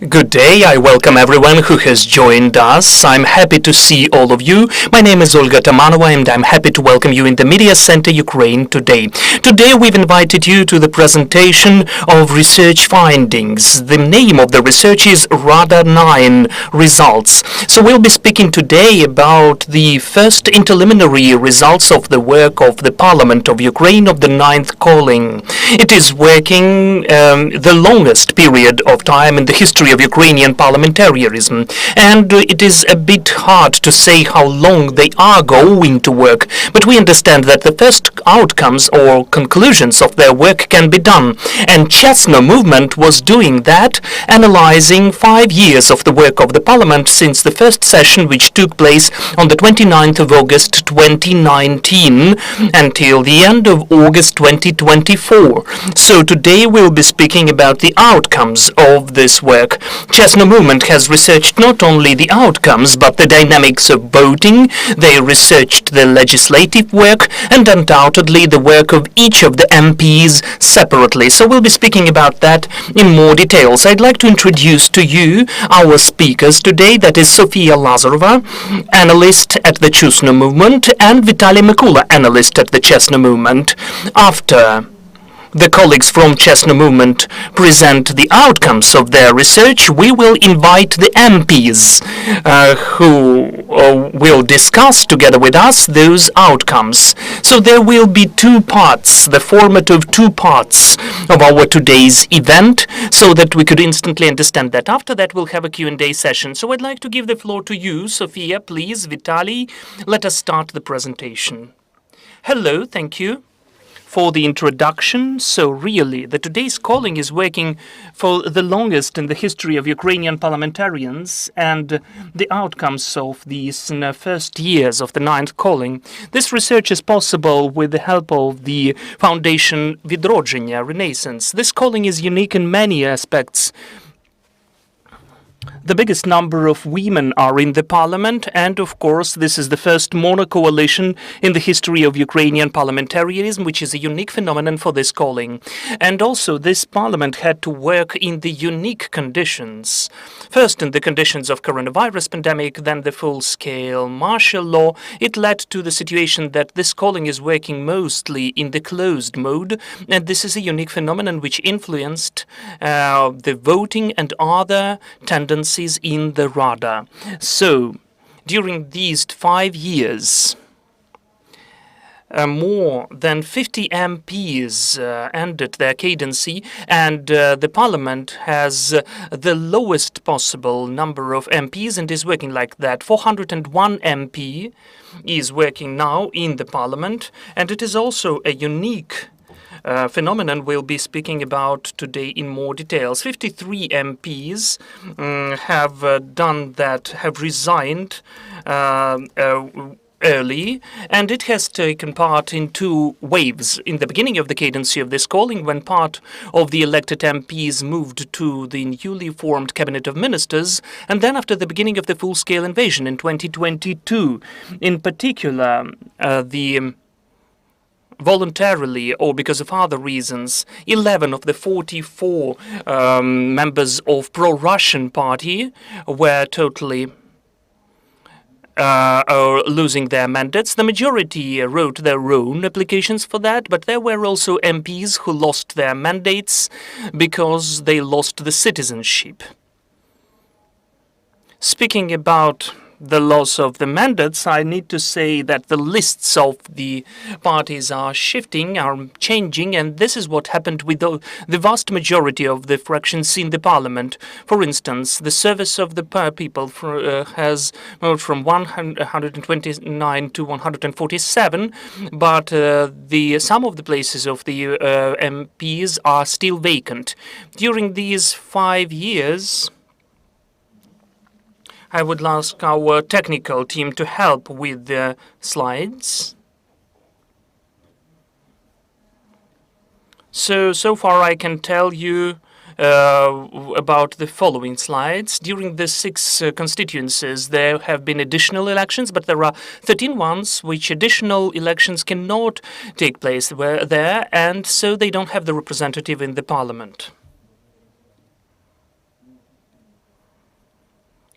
Good day, I welcome everyone who has joined us. I'm happy to see all of you. My name is Olga Tamanova and I'm happy to welcome you in the Media Center Ukraine today. Today we've invited you to the presentation of research findings. The name of the research is Rada-9 results. So we'll be speaking today about the first preliminary results of the work of the Parliament of Ukraine of the 9th calling. It is working the longest period of time in the history of Ukrainian parliamentarism, and it is a bit hard to say how long they are going to work, but we understand that the first outcomes or conclusions of their work can be done, and CHESNO movement was doing that, analyzing 5 years of the work of the parliament since the first session, which took place on the 29th of August 2019 until the end of August 2024. So today we'll be speaking about the outcomes of this work. CHESNO movement has researched not only the outcomes but the dynamics of voting. They researched the legislative work and undoubtedly the work of each of the MPs separately. So we'll be speaking about that in more details. I'd like to introduce to you our speakers today. That is Sofiia Lazarova, analyst at the CHESNO movement, and Vitaliy Mikula, analyst at the CHESNO movement. After the colleagues from CHESNO movement present the outcomes of their research, we will invite the MPs who will discuss together with us those outcomes. So there will be two parts, the format of two parts of our today's event, so that we could instantly understand that. After that, we'll have a Q&A session. So I'd like to give the floor to you, Sofiia, please, Vitaliy. Let us start the presentation. Hello, thank you for the introduction. So really, the today's calling is working for the longest in the history of Ukrainian parliamentarians, and the outcomes of these first years of the 9th calling. This research is possible with the help of the foundation Vidrodzenia, Renaissance. This calling is unique in many aspects. The biggest number of women are in the parliament, and of course this is the first mono-coalition in the history of Ukrainian parliamentarism, which is a unique phenomenon for this calling. And also this parliament had to work in the unique conditions. First in the conditions of coronavirus pandemic, then the full-scale martial law. It led to the situation that this calling is working mostly in the closed mode, and this is a unique phenomenon which influenced the voting and other tendencies in the Rada. So, during these 5 years, more than 50 MPs ended their cadency, and the parliament has the lowest possible number of MPs and is working like that. 401 MP is working now in the parliament, and it is also a unique phenomenon we'll be speaking about today in more details. 53 MPs have done that, have resigned early, and it has taken part in 2 waves. In the beginning of the cadency of this calling, when part of the elected MPs moved to the newly formed cabinet of ministers, and then after the beginning of the full-scale invasion in 2022. In particular, the voluntarily or because of other reasons, 11 of the 44 members of pro-Russian party were totally losing their mandates. The majority wrote their own applications for that, but there were also MPs who lost their mandates because they lost the citizenship. Speaking about the loss of the mandates, I need to say that the lists of the parties are shifting, are changing, and this is what happened with the vast majority of the fractions in the parliament. For instance, the service of the people has moved from 129 to 147, but some of the places of the MPs are still vacant. During these 5 years, I would ask our technical team to help with the slides. So far I can tell you about the following slides. During the 6 constituencies, there have been additional elections, but there are 13 ones which additional elections cannot take place there, and so they don't have the representative in the parliament.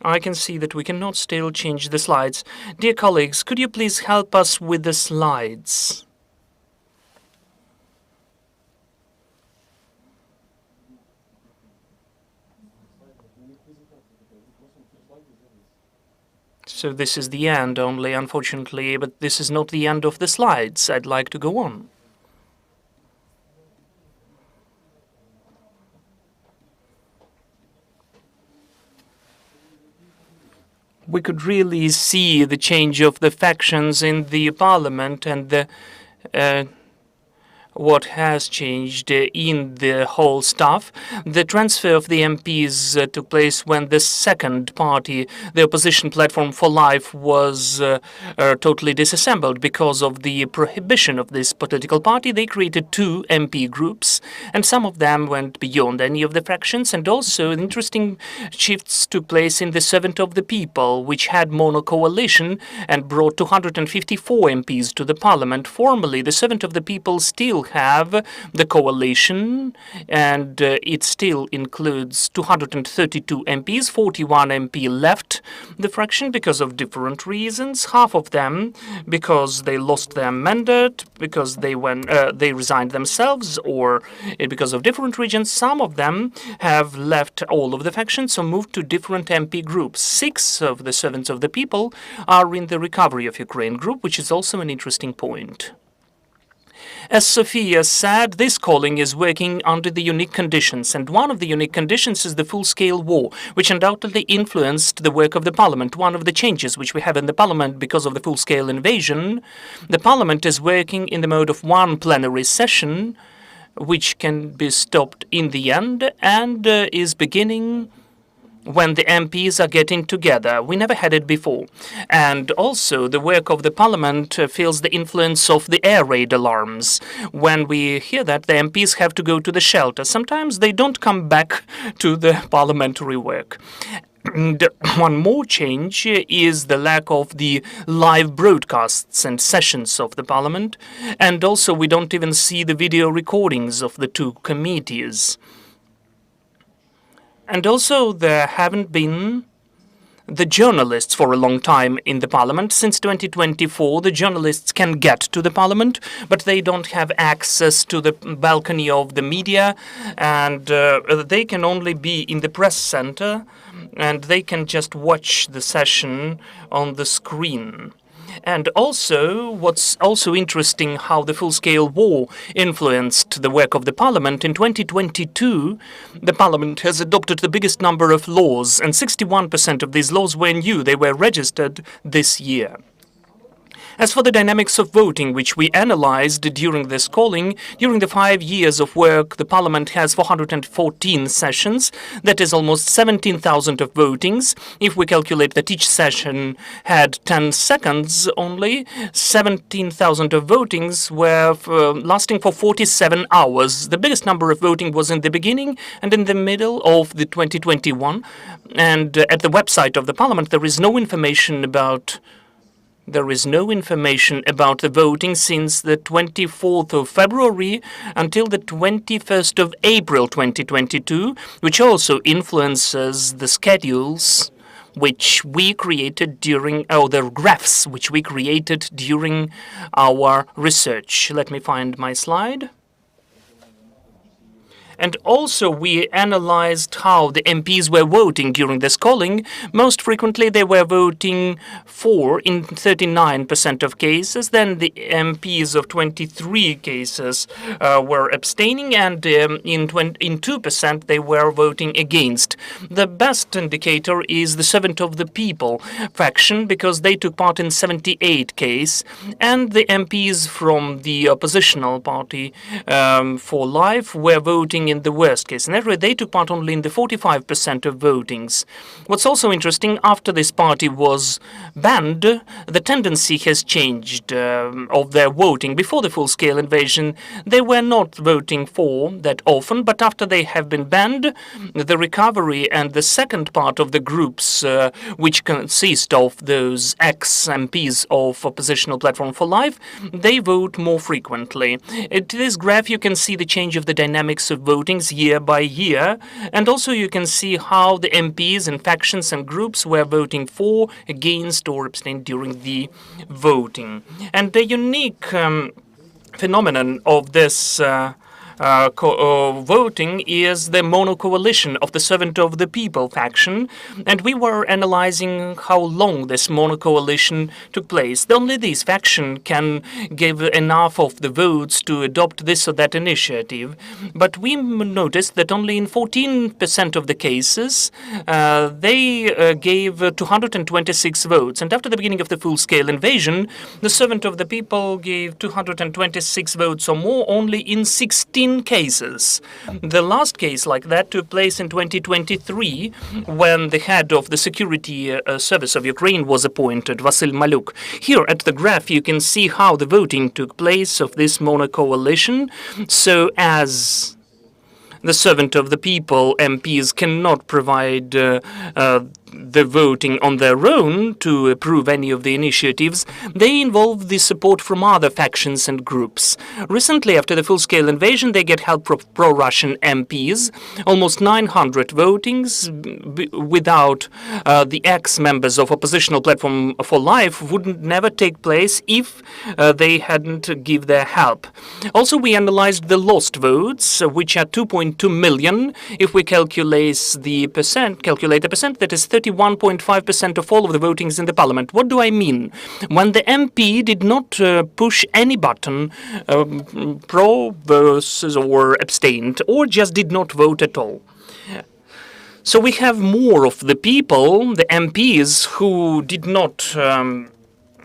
I can see that we cannot still change the slides. Dear colleagues, could you please help us with the slides? So this is the end only, unfortunately, but this is not the end of the slides. I'd like to go on. We could really see the change of the factions in the parliament and the what has changed in the whole staff. The transfer of the MPs took place when the second party, the opposition Platform for Life, was totally disassembled. Because of the prohibition of this political party, they created two MP groups, and some of them went beyond any of the fractions. And also interesting shifts took place in the Servant of the People, which had mono coalition and brought 254 MPs to the parliament. Formally, the Servant of the People still have the coalition, and it still includes 232 MPs. 41 MP left the fraction because of different reasons. Half of them because they lost their mandate, because they resigned themselves, or because of different reasons. Some of them have left all of the factions, so moved to different MP groups. 6 of the Servants of the People are in the Recovery of Ukraine group, which is also an interesting point. As Sofiia said, this calling is working under the unique conditions, and one of the unique conditions is the full-scale war, which undoubtedly influenced the work of the parliament. One of the changes which we have in the parliament because of the full-scale invasion, the parliament is working in the mode of one plenary session, which can be stopped in the end, and is beginning when the MPs are getting together. We never had it before. And also the work of the parliament feels the influence of the air raid alarms. When we hear that, the MPs have to go to the shelter. Sometimes they don't come back to the parliamentary work. And one more change is the lack of the live broadcasts and sessions of the parliament. And also we don't even see the video recordings of the two committees. And also, there haven't been the journalists for a long time in the parliament. Since 2024, the journalists can get to the parliament, but they don't have access to the balcony of the media, and they can only be in the press center, and they can just watch the session on the screen. And also, what's also interesting, how the full-scale war influenced the work of the parliament. In 2022, the parliament has adopted the biggest number of laws, and 61% of these laws were new. They were registered this year. As for the dynamics of voting, which we analyzed during this calling, during the 5 years of work, the parliament has 414 sessions. That is almost 17,000 of votings. If we calculate that each session had 10 seconds only, 17,000 of votings were lasting for 47 hours. The biggest number of voting was in the beginning and in the middle of the 2021. And at the website of the parliament, there is no information about the voting since the 24th of February until the 21st of April 2022, which also influences the schedules which we created during, the graphs which we created during our research. Let me find my slide. And also we analyzed how the MPs were voting during this calling. Most frequently they were voting for in 39% of cases. Then the MPs of 23 cases were abstaining, and in 2% they were voting against. The best indicator is the Servant of the People faction, because they took part in 78 cases, and the MPs from the oppositional party for Life were voting in the worst case scenario. They took part only in the 45% of votings. What's also interesting, after this party was banned, the tendency has changed of their voting. Before the full-scale invasion, they were not voting for that often, but after they have been banned, the recovery and the second part of the groups, which consist of those ex-MPs of oppositional Platform for Life, they vote more frequently. In this graph, you can see the change of the dynamics of voting votings year by year. And also you can see how the MPs and factions and groups were voting for, against, or abstained during the voting. And the unique phenomenon of this voting is the mono-coalition of the Servant of the People faction, and we were analyzing how long this mono-coalition took place. Only this faction can give enough of the votes to adopt this or that initiative, but we noticed that only in 14% of the cases they gave 226 votes, and after the beginning of the full-scale invasion, the Servant of the People gave 226 votes or more only in 16 cases. The last case like that took place in 2023 when the head of the security service of Ukraine was appointed, Vasyl Maluk. Here at the graph you can see how the voting took place of this mono-coalition. So as the Servant of the People MPs cannot provide the voting on their own to approve any of the initiatives, they involve the support from other factions and groups. Recently, after the full-scale invasion, they get help from pro-Russian MPs. Almost 900 votings without the ex-members of oppositional platform for life would never take place if they hadn't give their help. Also, we analyzed the lost votes, which are 2.2 million. If we calculate the percent, that is 31.5% of all of the votings in the parliament. What do I mean? When the MP did not push any button, pro versus or abstained, or just did not vote at all. So we have more of the people, the MPs, who did not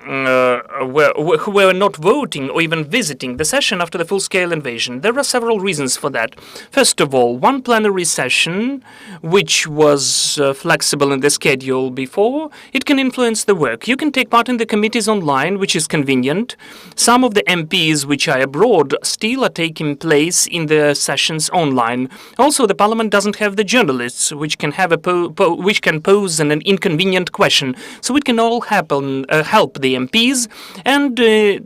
who were not voting or even visiting the session after the full-scale invasion. There are several reasons for that. First of all, one plenary session, which was flexible in the schedule before, it can influence the work. You can take part in the committees online, which is convenient. Some of the MPs which are abroad still are taking place in the sessions online. Also, the parliament doesn't have the journalists, which can have which can pose an inconvenient question. So it can all help the MPs and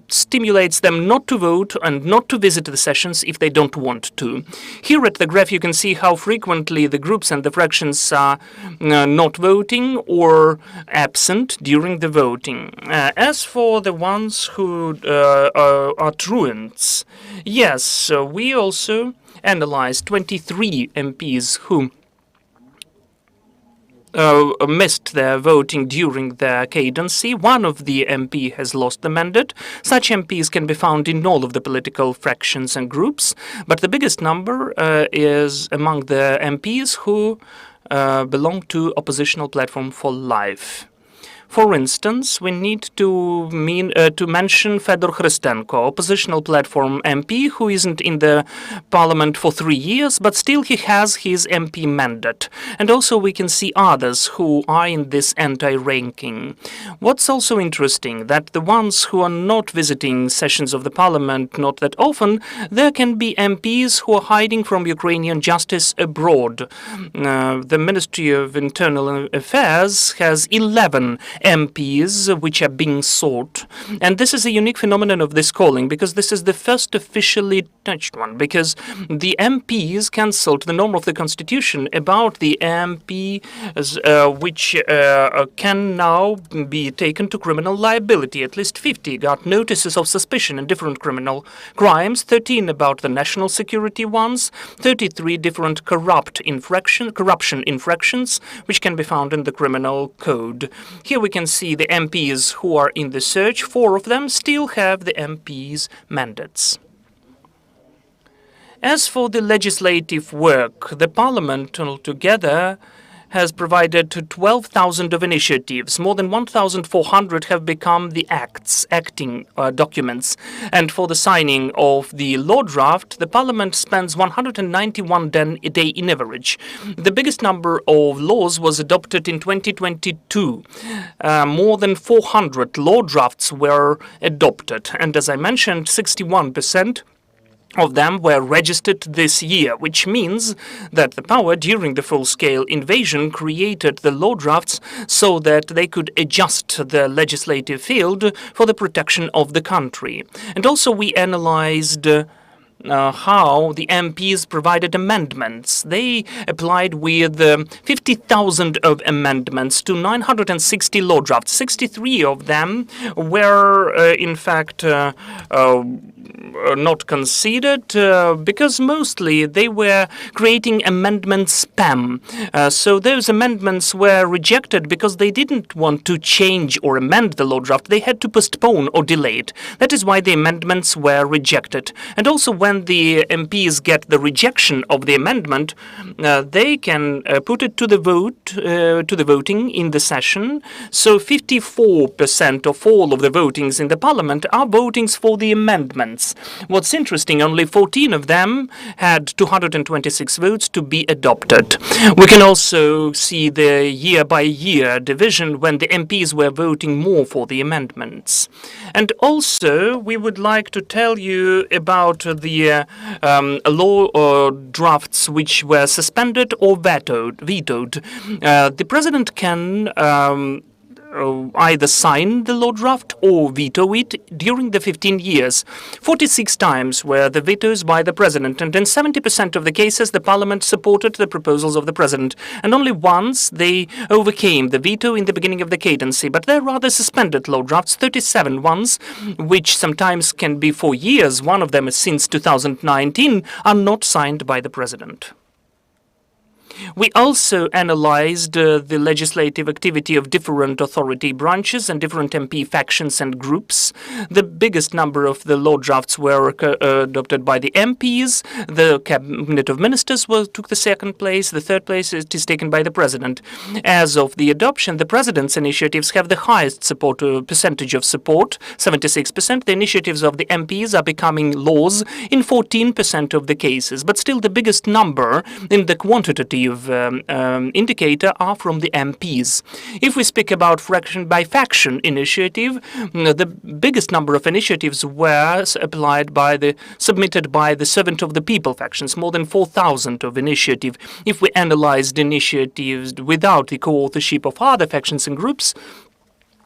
stimulates them not to vote and not to visit the sessions if they don't want to. Here at the graph you can see how frequently the groups and the fractions are not voting or absent during the voting. As for the ones who are truants, yes, we also analyzed 23 MPs who missed their voting during their cadency. One of the MP has lost the mandate. Such MPs can be found in all of the political fractions and groups, but the biggest number is among the MPs who belong to oppositional platform for life. For instance, we need to mention Fedor Herashchenko, oppositional platform MP, who isn't in the parliament for 3 years, but still he has his MP mandate. And also we can see others who are in this anti-ranking. What's also interesting, that the ones who are not visiting sessions of the parliament not that often, there can be MPs who are hiding from Ukrainian justice abroad. The Ministry of Internal Affairs has 11 MPs which are being sought, and this is a unique phenomenon of this calling because this is the first officially touched one, because the MPs cancelled the norm of the constitution about the MP which can now be taken to criminal liability. At least 50 got notices of suspicion in different criminal crimes, 13 about the national security ones, 33 different corruption infractions which can be found in the criminal code. Here we can see the MPs who are in the search. 4 of them still have the MPs' mandates. As for the legislative work, the parliament altogether has provided 12,000 of initiatives. More than 1,400 have become the acting documents. And for the signing of the law draft, the parliament spends 191 a day in average. The biggest number of laws was adopted in 2022. More than 400 law drafts were adopted. And as I mentioned, 61% of them were registered this year, which means that the power during the full-scale invasion created the law drafts so that they could adjust the legislative field for the protection of the country. And also we analyzed how the MPs provided amendments. They applied with 50,000 of amendments to 960 law drafts. 63 of them were, in fact, not considered because mostly they were creating amendment spam. So those amendments were rejected because they didn't want to change or amend the law draft. They had to postpone or delay it. That is why the amendments were rejected. And also when the MPs get the rejection of the amendment, they can put it to the vote, to the voting in the session. So 54% of all of the votings in the parliament are votings for the amendments. What's interesting, only 14 of them had 226 votes to be adopted. We can also see the year-by-year division when the MPs were voting more for the amendments. And also, we would like to tell you about the law drafts which were suspended or vetoed. The president can either sign the law draft or veto it during the 15 years. 46 times were the vetoes by the president, and in 70% of the cases the parliament supported the proposals of the president, and only once they overcame the veto in the beginning of the cadency. But they're rather suspended law drafts, 37 ones, which sometimes can be for years, one of them is since 2019, are not signed by the president. We also analyzed the legislative activity of different authority branches and different MP factions and groups. The biggest number of the law drafts were adopted by the MPs. The Cabinet of Ministers took the second place. The third place is taken by the President. As of the adoption, the President's initiatives have the highest support percentage of support, 76%. The initiatives of the MPs are becoming laws in 14% of the cases. But still the biggest number in the quantitative indicator are from the MPs. If we speak about faction by faction initiative, the biggest number of initiatives were submitted by the servant of the people factions, more than 4,000 of initiative. If we analyzed initiatives without the co-authorship of other factions and groups,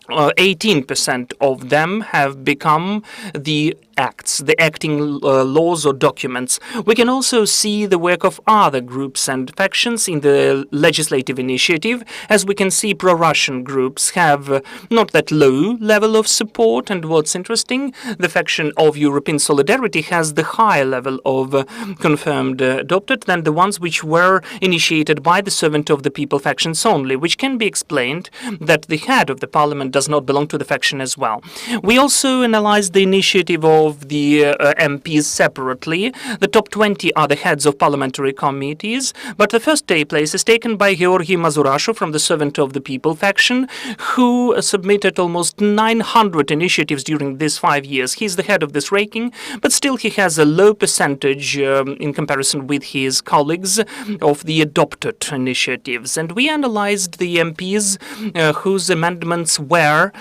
18% of them have become the acts, the acting laws or documents. We can also see the work of other groups and factions in the legislative initiative. As we can see, pro-Russian groups have not that low level of support, and what's interesting, the faction of European Solidarity has the higher level of confirmed adopted than the ones which were initiated by the servant of the people factions only, which can be explained that the head of the parliament does not belong to the faction as well. We also analyzed the initiative of the MPs separately. The top 20 are the heads of parliamentary committees, but the first place is taken by Georgy Mazurasho from the Servant of the People faction, who submitted almost 900 initiatives during these 5 years. He's the head of this ranking, but still he has a low percentage in comparison with his colleagues of the adopted initiatives. And we analyzed the MPs whose amendments were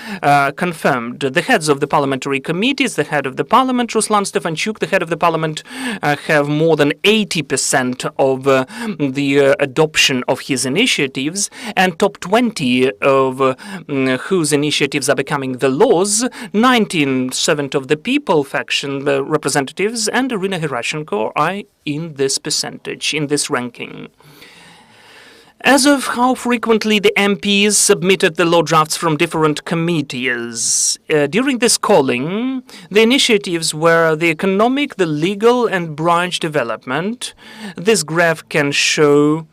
confirmed. The heads of the parliamentary committees, the head of the parliament, Ruslan Stefanchuk, the head of the parliament, have more than 80% of the adoption of his initiatives, and top 20 of whose initiatives are becoming the laws, 19 servant of the people faction representatives and Iryna Herashchenko are in this percentage, in this ranking. As of how frequently the MPs submitted the law drafts from different committees, during this calling, the initiatives were the economic, the legal and branch development. This graph can show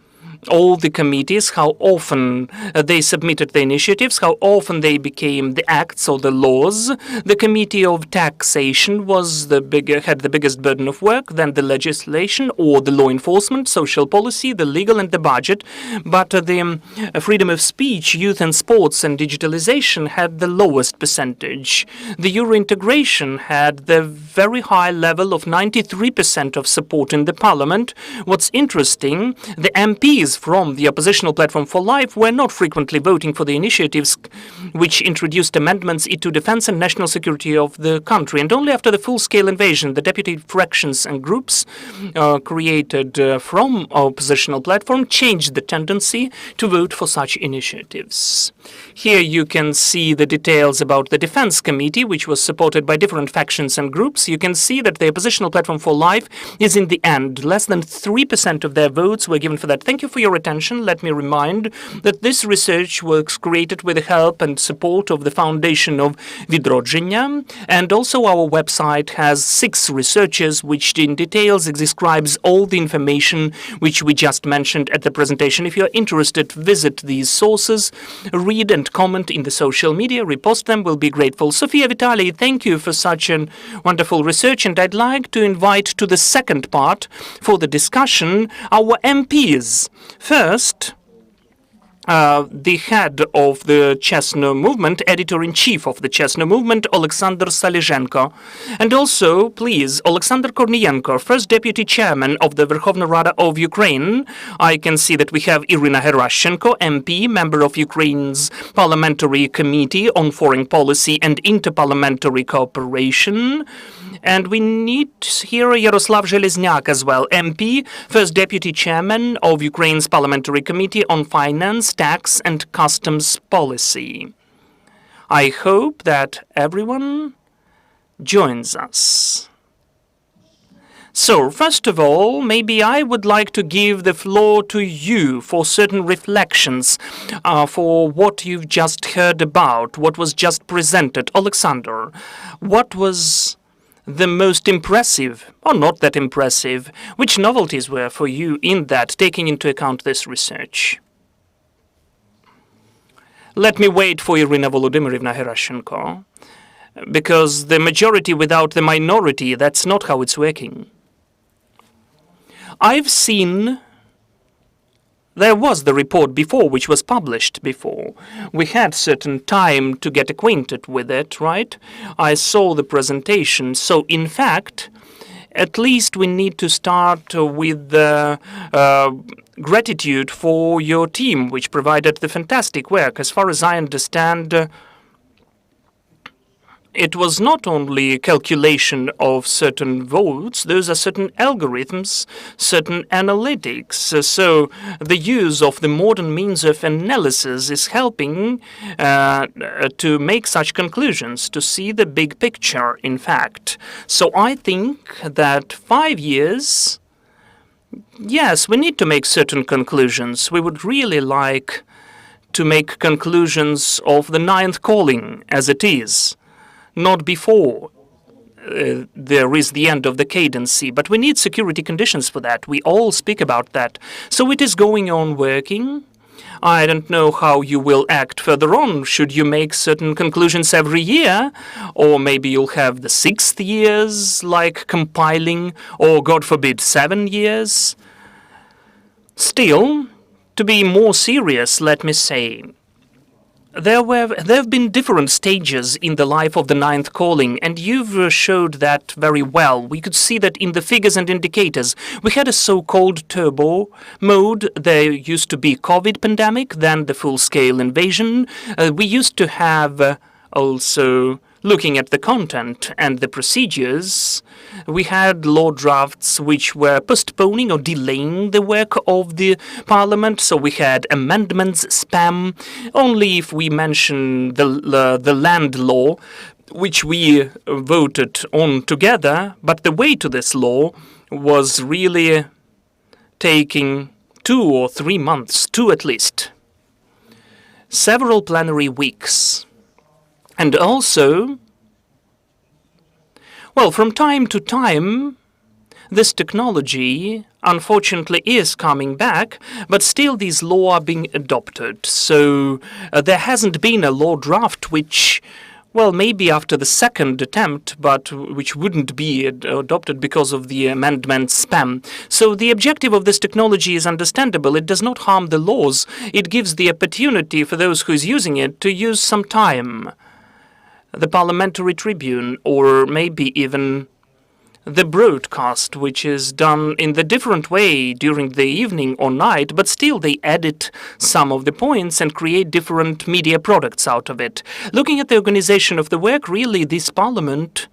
all the committees, how often they submitted the initiatives, how often they became the acts or the laws. The Committee of Taxation had the biggest burden of work, then the legislation or the law enforcement, social policy, the legal and the budget. But the freedom of speech, youth and sports and digitalization had the lowest percentage. The Euro integration had the very high level of 93% of support in the parliament. What's interesting, the MPs MPs from the oppositional platform for life were not frequently voting for the initiatives which introduced amendments into defense and national security of the country. And only after the full-scale invasion, the deputy fractions and groups created from oppositional platform changed the tendency to vote for such initiatives. Here you can see the details about the Defense Committee, which was supported by different factions and groups. You can see that the oppositional platform for life is in the end. Less than 3% of their votes were given for that. Thank you for your attention. Let me remind that this research was created with the help and support of the foundation of Vidrodzenia, and also our website has 6 researchers which in details describes all the information which we just mentioned at the presentation. If you're interested, visit these sources, read and comment in the social media, repost them, we'll be grateful. Sofiia, Vitaliy, thank you for such a wonderful research, and I'd like to invite to the second part for the discussion our MPs. First, the head of the CHESNO movement, editor-in-chief of the CHESNO movement, Oleksandr Salizhenko. And also, please, Oleksandr Korniienko, first deputy chairman of the Verkhovna Rada of Ukraine. I can see that we have Iryna Herashchenko, MP, member of Ukraine's Parliamentary Committee on Foreign Policy and Interparliamentary Cooperation. And we need here Yaroslav Zhelezniak as well, MP, first deputy chairman of Ukraine's Parliamentary Committee on Finance, Tax and Customs Policy. I hope that everyone joins us. So, first of all, maybe I would like to give the floor to you for certain reflections for what you've just heard about, what was just presented. Oleksandr, what was the most impressive, or not that impressive, which novelties were for you in that, taking into account this research? Let me wait for Iryna Volodymyryvna Herashchenko, because the majority without the minority, that's not how it's working. I've seen there was the report before, which was published before. We had certain time to get acquainted with it, right? I saw the presentation. So, in fact, at least we need to start with gratitude for your team, which provided the fantastic work. As far as I understand, it was not only calculation of certain votes, those are certain algorithms, certain analytics. So the use of the modern means of analysis is helping to make such conclusions, to see the big picture, in fact. So I think that 5 years, yes, we need to make certain conclusions. We would really like to make conclusions of the 9th calling as it is. Not before there is the end of the cadency, but we need security conditions for that. We all speak about that. So it is going on working. I don't know how you will act further on. Should you make certain conclusions every year? Or maybe you'll have the 6th years, like compiling, or God forbid, 7 years? Still, to be more serious, let me say, there have been different stages in the life of the 9th calling, and you've showed that very well. We could see that in the figures and indicators. We had a so-called turbo mode. There used to be COVID pandemic, then the full-scale invasion. We used to have also, looking at the content and the procedures, we had law drafts which were postponing or delaying the work of the parliament. So we had amendments, spam. Only if we mention the land law, which we voted on together, but the way to this law was really taking 2 or 3 months, 2 at least. Several plenary weeks. And also, well, from time to time, this technology, unfortunately, is coming back, but still these laws are being adopted. So there hasn't been a law draft which, well, maybe after the second attempt, but which wouldn't be adopted because of the amendment spam. So the objective of this technology is understandable. It does not harm the laws. It gives the opportunity for those who is using it to use some time. The parliamentary tribune, or maybe even the broadcast, which is done in the different way during the evening or night, but still they edit some of the points and create different media products out of it. Looking at the organization of the work, really this parliament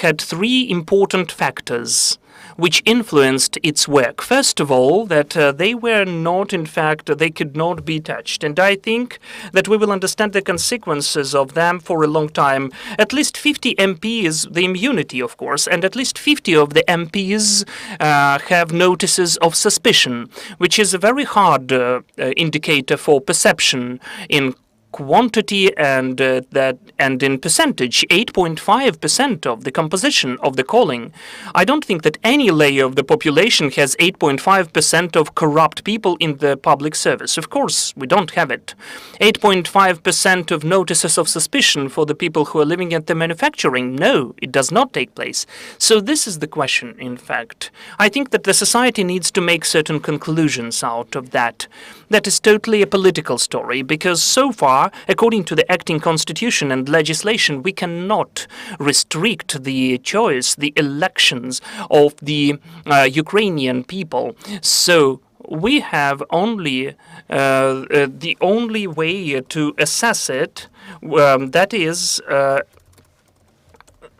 had three important factors which influenced its work. First of all, that they were not, in fact, they could not be touched. And I think that we will understand the consequences of them for a long time. At least 50 MPs, the immunity, of course, and at least 50 of the MPs have notices of suspicion, which is a very hard indicator for perception in quantity and in percentage. 8.5% of the composition of the calling. I don't think that any layer of the population has 8.5% of corrupt people in the public service. Of course, we don't have it. 8.5% of notices of suspicion for the people who are living at the manufacturing. No, it does not take place. So this is the question, in fact. I think that the society needs to make certain conclusions out of that. That is totally a political story, because so far, according to the acting constitution and legislation, we cannot restrict the choice, the elections of the Ukrainian people. So we have only the only way to assess it, that is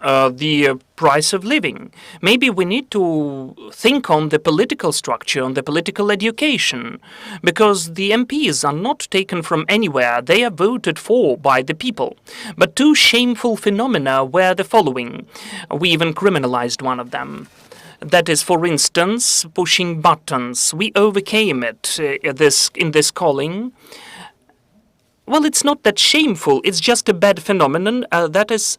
the price of living. Maybe we need to think on the political structure, on the political education, because the MPs are not taken from anywhere. They are voted for by the people. But two shameful phenomena were the following. We even criminalized one of them. That is, for instance, pushing buttons. We overcame it in this calling. Well, it's not that shameful. It's just a bad phenomenon. That is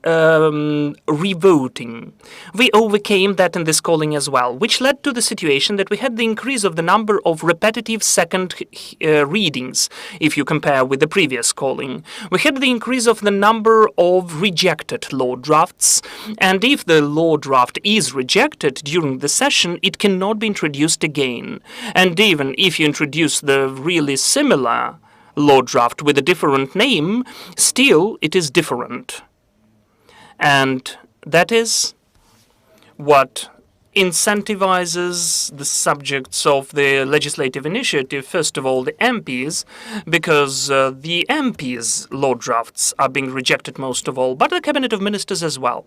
revoting. We overcame that in this calling as well, which led to the situation that we had the increase of the number of repetitive second readings, if you compare with the previous calling. We had the increase of the number of rejected law drafts, and if the law draft is rejected during the session, it cannot be introduced again. And even if you introduce the really similar law draft with a different name, still it is different. And that is what incentivizes the subjects of the legislative initiative, first of all the MPs, because the MPs' law drafts are being rejected most of all, but the cabinet of ministers as well.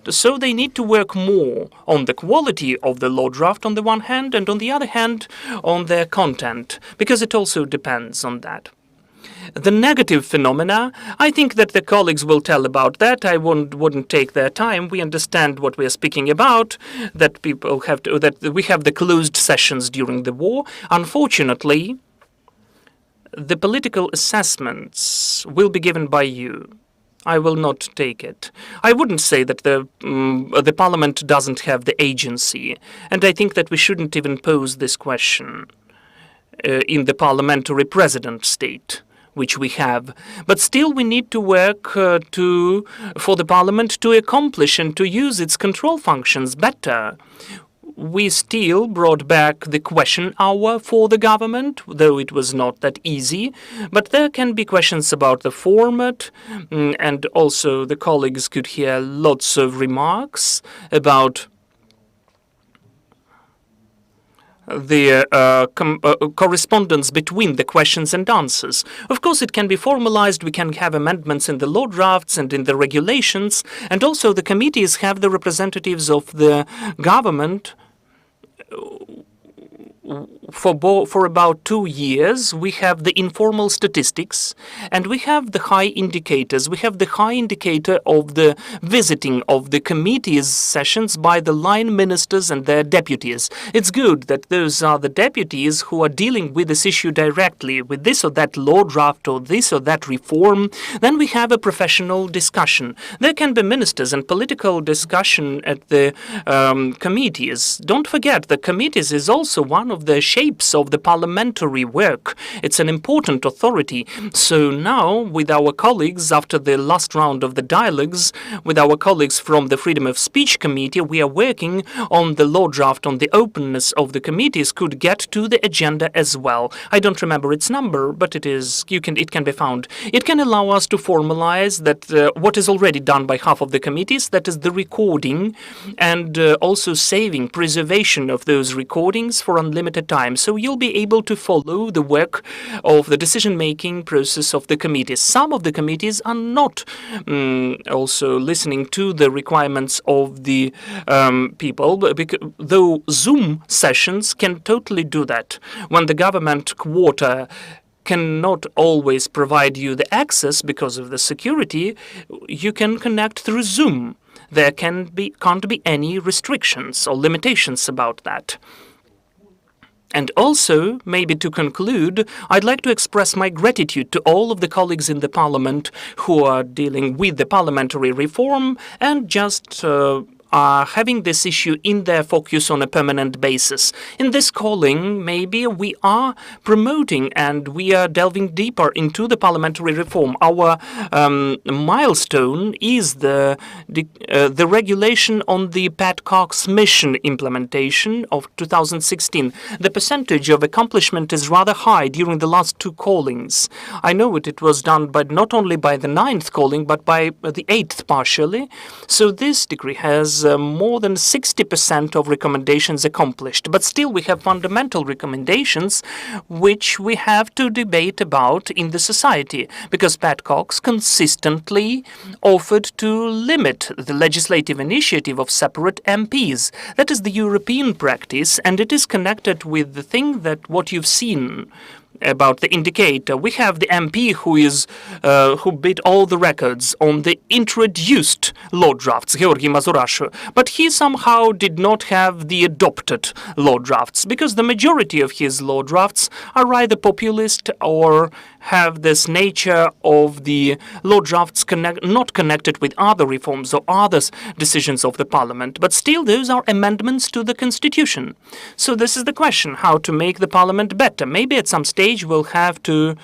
So they need to work more on the quality of the law draft on the one hand, and on the other hand on their content, because it also depends on that. The negative phenomena, I think that the colleagues will tell about that. I wouldn't take their time. We understand what we are speaking about, that people have to, that we have the closed sessions during the war. Unfortunately, the political assessments will be given by you. I will not take it. I wouldn't say that the parliament doesn't have the agency, and I think that we shouldn't even pose this question in the parliamentary president state, which we have. But still we need to work for the parliament to accomplish and to use its control functions better. We still brought back the question hour for the government, though it was not that easy. But there can be questions about the format, and also the colleagues could hear lots of remarks about the correspondence between the questions and answers. Of course, it can be formalized. We can have amendments in the law drafts and in the regulations, and also the committees have the representatives of the government. For about 2 years, we have the informal statistics, and we have the high indicators. We have the high indicator of the visiting of the committees sessions by the line ministers and their deputies. It's good that those are the deputies who are dealing with this issue directly, with this or that law draft or this or that reform. Then we have a professional discussion. There can be ministers and political discussion at the committees. Don't forget, the committees is also one of of the shapes of the parliamentary work. It's an important authority. So now, with our colleagues, after the last round of the dialogues, with our colleagues from the Freedom of Speech Committee, we are working on the law draft on the openness of the committees could get to the agenda as well. I don't remember its number, but it can be found. It can allow us to formalize that what is already done by half of the committees, that is the recording, and also saving, preservation of those recordings for unlimited time. So you'll be able to follow the work of the decision-making process of the committees. Some of the committees are not also listening to the requirements of the people, though Zoom sessions can totally do that. When the government quarter cannot always provide you the access because of the security, you can connect through Zoom. There can't be any restrictions or limitations about that. And also, maybe to conclude, I'd like to express my gratitude to all of the colleagues in the Parliament who are dealing with the parliamentary reform and just are having this issue in their focus on a permanent basis. In this calling, maybe we are promoting and we are delving deeper into the parliamentary reform. Our milestone is the regulation on the Pat Cox mission implementation of 2016. The percentage of accomplishment is rather high during the last two callings. I know it was done not only by the 9th calling, but by the 8th partially. So this decree has more than 60% of recommendations accomplished. But still we have fundamental recommendations which we have to debate about in the society, because Pat Cox consistently offered to limit the legislative initiative of separate MPs. That is the European practice, and it is connected with the thing that what you've seen about the indicator. We have the MP who beat all the records on the introduced law drafts, Georgi Mazurashu, but he somehow did not have the adopted law drafts, because the majority of his law drafts are either populist or have this nature of the law drafts not connected with other reforms or other decisions of the parliament, but still those are amendments to the constitution. So this is the question, how to make the parliament better. Maybe at some stage we'll have to,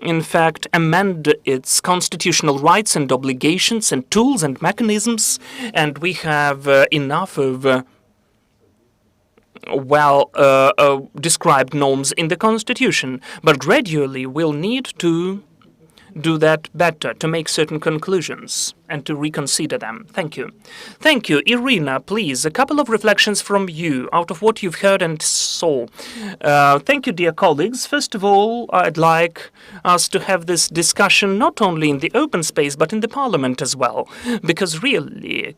in fact, amend its constitutional rights and obligations and tools and mechanisms, and we have enough of described norms in the Constitution, but gradually we'll need to do that better, to make certain conclusions and to reconsider them. Thank you. Thank you. Iryna, please, a couple of reflections from you out of what you've heard and saw. Thank you, dear colleagues. First of all, I'd like us to have this discussion not only in the open space, but in the parliament as well, because really,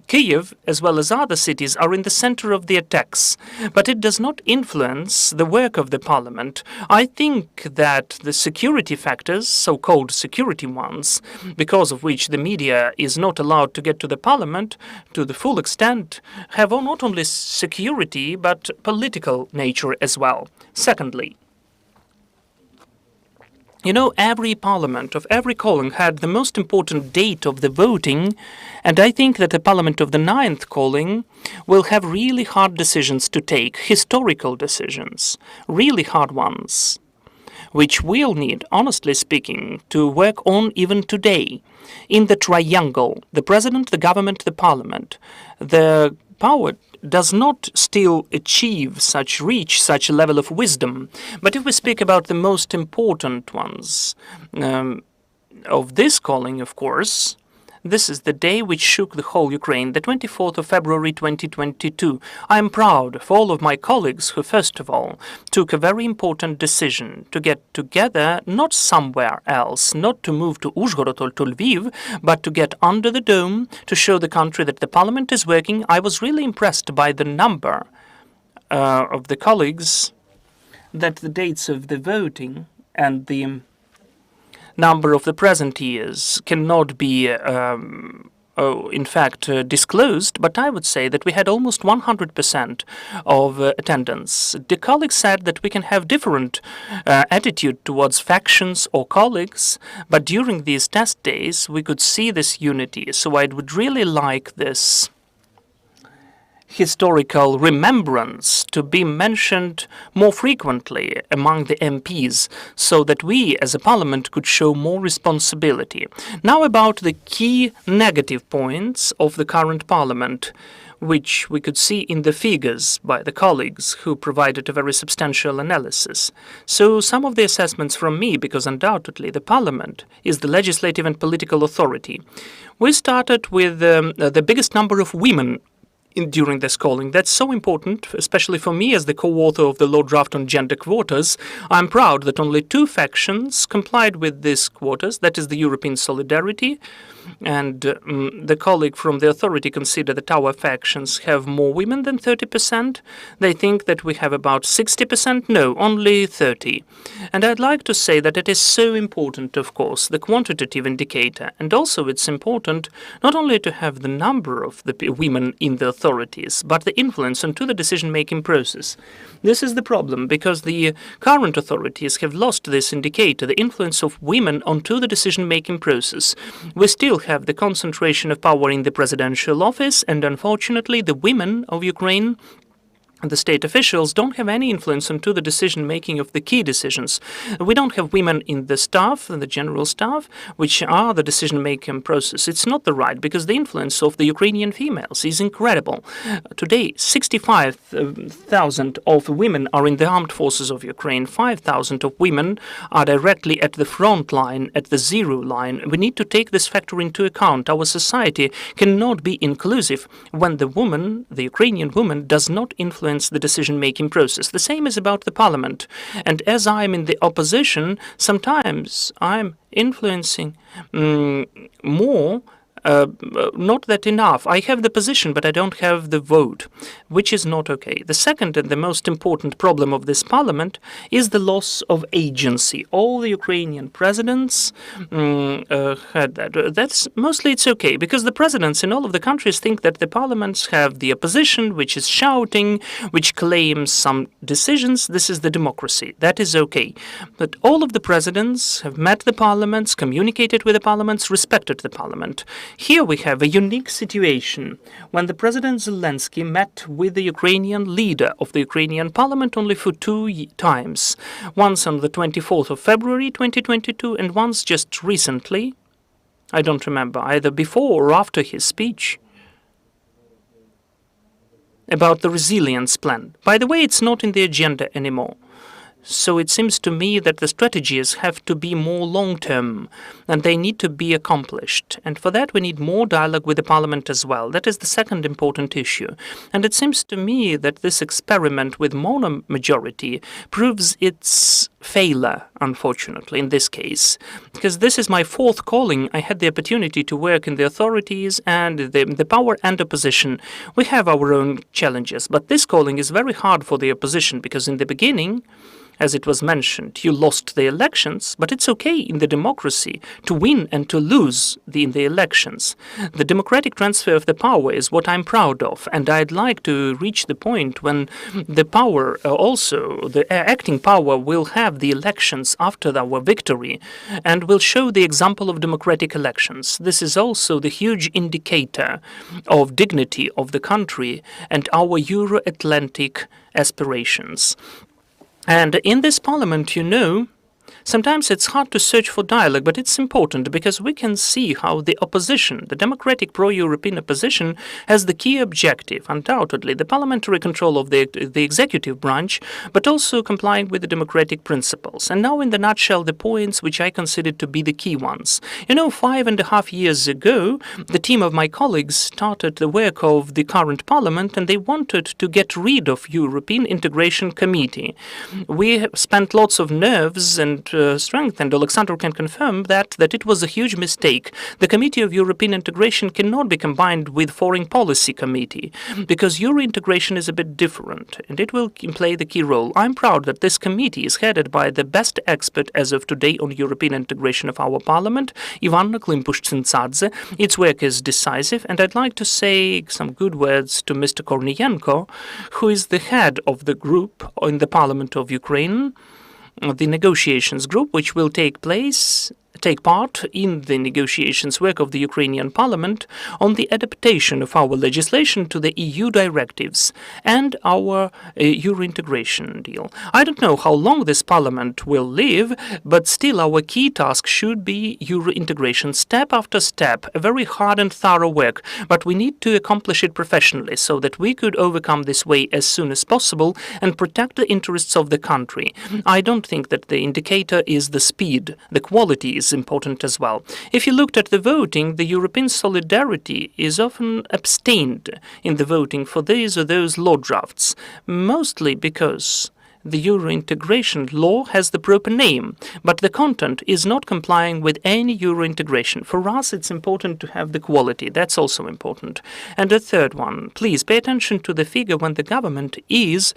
Kyiv, as well as other cities, are in the center of the attacks, but it does not influence the work of the parliament. I think that the security factors, so-called security ones, because of which the media is not allowed to get to the parliament to the full extent, have not only security, but political nature as well. Secondly, you know, every parliament of every calling had the most important date of the voting, and I think that the parliament of the 9th calling will have really hard decisions to take, historical decisions, really hard ones, which we'll need, honestly speaking, to work on even today. In the triangle, the president, the government, the parliament, the power does not still reach such a level of wisdom. But if we speak about the most important ones of this calling, of course, this is the day which shook the whole Ukraine, the 24th of February 2022. I am proud of all of my colleagues who, first of all, took a very important decision to get together, not somewhere else, not to move to Uzhhorod or to Lviv, but to get under the dome to show the country that the parliament is working. I was really impressed by the number of the colleagues, that the dates of the voting and the number of the present years cannot be, in fact, disclosed, but I would say that we had almost 100% of attendance. The colleagues said that we can have different attitude towards factions or colleagues, but during these test days we could see this unity. So I would really like this historical remembrance to be mentioned more frequently among the MPs, so that we as a parliament could show more responsibility. Now about the key negative points of the current parliament, which we could see in the figures by the colleagues who provided a very substantial analysis. So some of the assessments from me, because undoubtedly the parliament is the legislative and political authority. We started with the biggest number of women during this calling. That's so important, especially for me as the co-author of the law draft on gender quotas. I'm proud that only 2 factions complied with these quotas, that is the European Solidarity, and the colleague from the authority consider that our factions have more women than 30%. They think that we have about 60%. No, only 30. And I'd like to say that it is so important, of course, the quantitative indicator. And also it's important not only to have the number of the women in the authorities, but the influence onto the decision-making process. This is the problem, because the current authorities have lost this indicator, the influence of women onto the decision-making process. We still have the concentration of power in the presidential office, and unfortunately the women of Ukraine, the state officials, don't have any influence onto the decision-making of the key decisions. We don't have women in the staff, the general staff, which are the decision-making process. It's not the right, because the influence of the Ukrainian females is incredible. Today, 65,000 of women are in the armed forces of Ukraine. 5,000 of women are directly at the front line, at the zero line. We need to take this factor into account. Our society cannot be inclusive when the woman, the Ukrainian woman, does not influence the decision-making process. The same is about the parliament. And as I'm in the opposition, sometimes I'm influencing more. Not that enough. I have the position, but I don't have the vote, which is not okay. The second and the most important problem of this parliament is the loss of agency. All the Ukrainian presidents had that. That's mostly it's okay, because the presidents in all of the countries think that the parliaments have the opposition, which is shouting, which claims some decisions. This is the democracy. That is okay. But all of the presidents have met the parliaments, communicated with the parliaments, respected the parliament. Here we have a unique situation when the President Zhelezniak met with the Ukrainian leader of the Ukrainian parliament only for 2 times, once on the 24th of February 2022 and once just recently, I don't remember, either before or after his speech, about the resilience plan. By the way, it's not in the agenda anymore. So it seems to me that the strategies have to be more long-term, and they need to be accomplished. And for that we need more dialogue with the parliament as well. That is the second important issue. And it seems to me that this experiment with mono-majority proves its failure, unfortunately, in this case. Because this is my 4th calling. I had the opportunity to work in the authorities and the power and opposition. We have our own challenges, but this calling is very hard for the opposition, because in the beginning, as it was mentioned, you lost the elections, but it's okay in the democracy to win and to lose in the elections. The democratic transfer of the power is what I'm proud of, and I'd like to reach the point when the power, also the acting power, will have the elections after our victory and will show the example of democratic elections. This is also the huge indicator of dignity of the country and our Euro-Atlantic aspirations. And in this parliament, you know, sometimes it's hard to search for dialogue, but it's important because we can see how the opposition, the democratic pro-European opposition, has the key objective, undoubtedly, the parliamentary control of the executive branch, but also complying with the democratic principles. And now, in the nutshell, the points which I consider to be the key ones. You know, 5.5 years ago, the team of my colleagues started the work of the current parliament, and they wanted to get rid of European Integration Committee. We spent lots of nerves and strength, and Oleksandr can confirm that it was a huge mistake. The Committee of European Integration cannot be combined with Foreign Policy Committee, because Euro integration is a bit different, and it will play the key role. I'm proud that this committee is headed by the best expert as of today on European integration of our parliament, Ivana Klimpush-Tsintsadze. Its work is decisive, and I'd like to say some good words to Mr. Korniienko, who is the head of the group in the Parliament of Ukraine, the negotiations group, which will take place take part in the negotiations work of the Ukrainian Parliament on the adaptation of our legislation to the EU directives and our Euro integration deal. I don't know how long this Parliament will live, but still our key task should be Euro integration step after step, a very hard and thorough work, but we need to accomplish it professionally so that we could overcome this way as soon as possible and protect the interests of the country. I don't think that the indicator is the speed. The quality is important as well. If you looked at the voting, the European solidarity is often abstained in the voting for these or those law drafts, mostly because the Euro integration law has the proper name, but the content is not complying with any Euro integration. For us, it's important to have the quality. That's also important. And the third one, please pay attention to the figure when the government is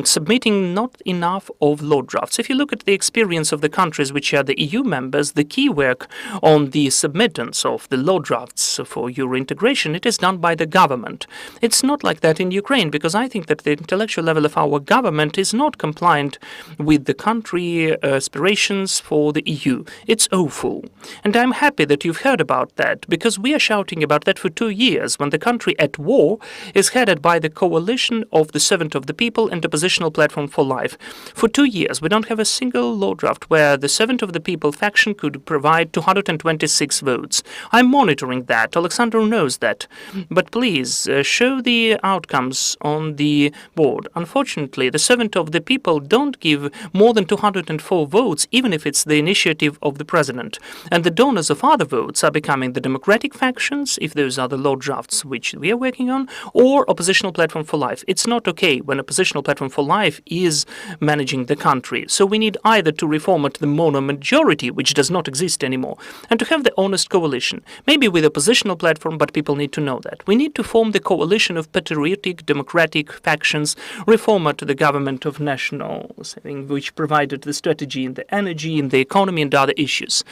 submitting not enough of law drafts. If you look at the experience of the countries which are the EU members, the key work on the submittance of the law drafts for Euro integration, it is done by the government. It's not like that in Ukraine, because I think that the intellectual level of our government is not compliant with the country aspirations for the EU. It's awful. And I'm happy that you've heard about that, because we are shouting about that for 2 years, when the country at war is headed by the coalition of the Servant of the People and Oppositional Platform for Life. For 2 years, we don't have a single law draft where the Servant of the People faction could provide 226 votes. I'm monitoring that. Oleksandr knows that. But please, show the outcomes on the board. Unfortunately, the Servant of the People don't give more than 204 votes, even if it's the initiative of the president. And the donors of other votes are becoming the democratic factions, if those are the law drafts which we are working on, or Oppositional Platform for Life. It's not okay when Oppositional Platform for Life is managing the country. So we need either to reform at the mono majority, which does not exist anymore, and to have the honest coalition. Maybe with Oppositional Platform, but people need to know that. We need to form the coalition of patriotic, democratic factions, reformer to the government of national saving, which provided the strategy in the energy, in the economy, and other issues.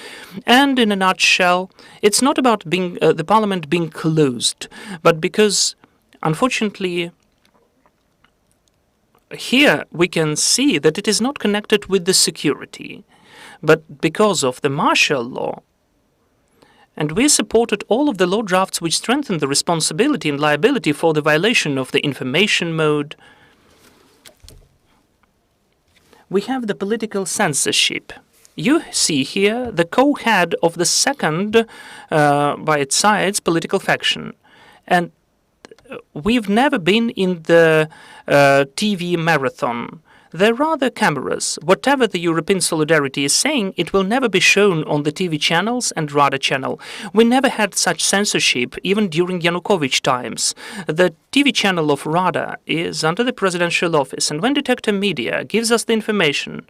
And in a nutshell, it's not about being the parliament being closed, but because, unfortunately, here we can see that it is not connected with the security, but because of the martial law. And we supported all of the law drafts which strengthen the responsibility and liability for the violation of the information mode. We have the political censorship. You see here the co-head of the second, by its sides, political faction. And we've never been in the TV marathon. There are the cameras. Whatever the European Solidarity is saying, it will never be shown on the TV channels and Rada channel. We never had such censorship, even during Yanukovych times. The TV channel of Rada is under the presidential office, and when Detector Media gives us the information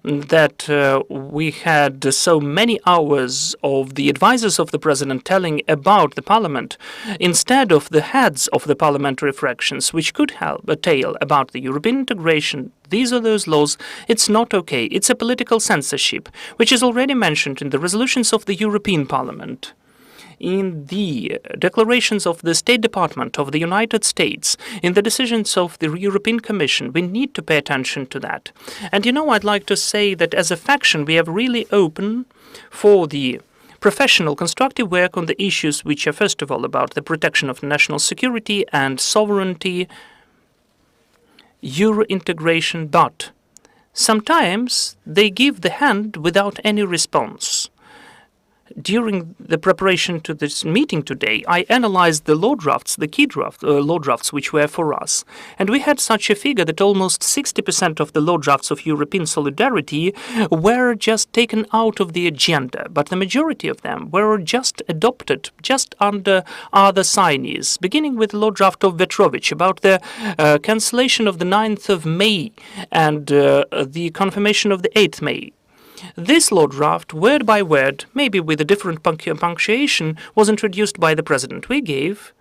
that we had so many hours of the advisors of the president telling about the parliament, instead of the heads of the parliamentary fractions, which could help a tale about the European integration, these are those laws. It's not okay. It's a political censorship, which is already mentioned in the resolutions of the European Parliament, in the declarations of the State Department of the United States, in the decisions of the European Commission. We need to pay attention to that. And you know, I'd like to say that as a faction, we are really open for the professional, constructive work on the issues which are, first of all, about the protection of national security and sovereignty, Euro integration, but sometimes they give the hand without any response. During the preparation to this meeting today, I analyzed the law drafts, the key law drafts which were for us. And we had such a figure that almost 60% of the law drafts of European Solidarity were just taken out of the agenda. But the majority of them were just adopted, just under other signees, beginning with the law draft of Petrovich about the cancellation of the 9th of May and the confirmation of the 8th May. This law draft, word by word, maybe with a different punctuation, was introduced by the president. We gave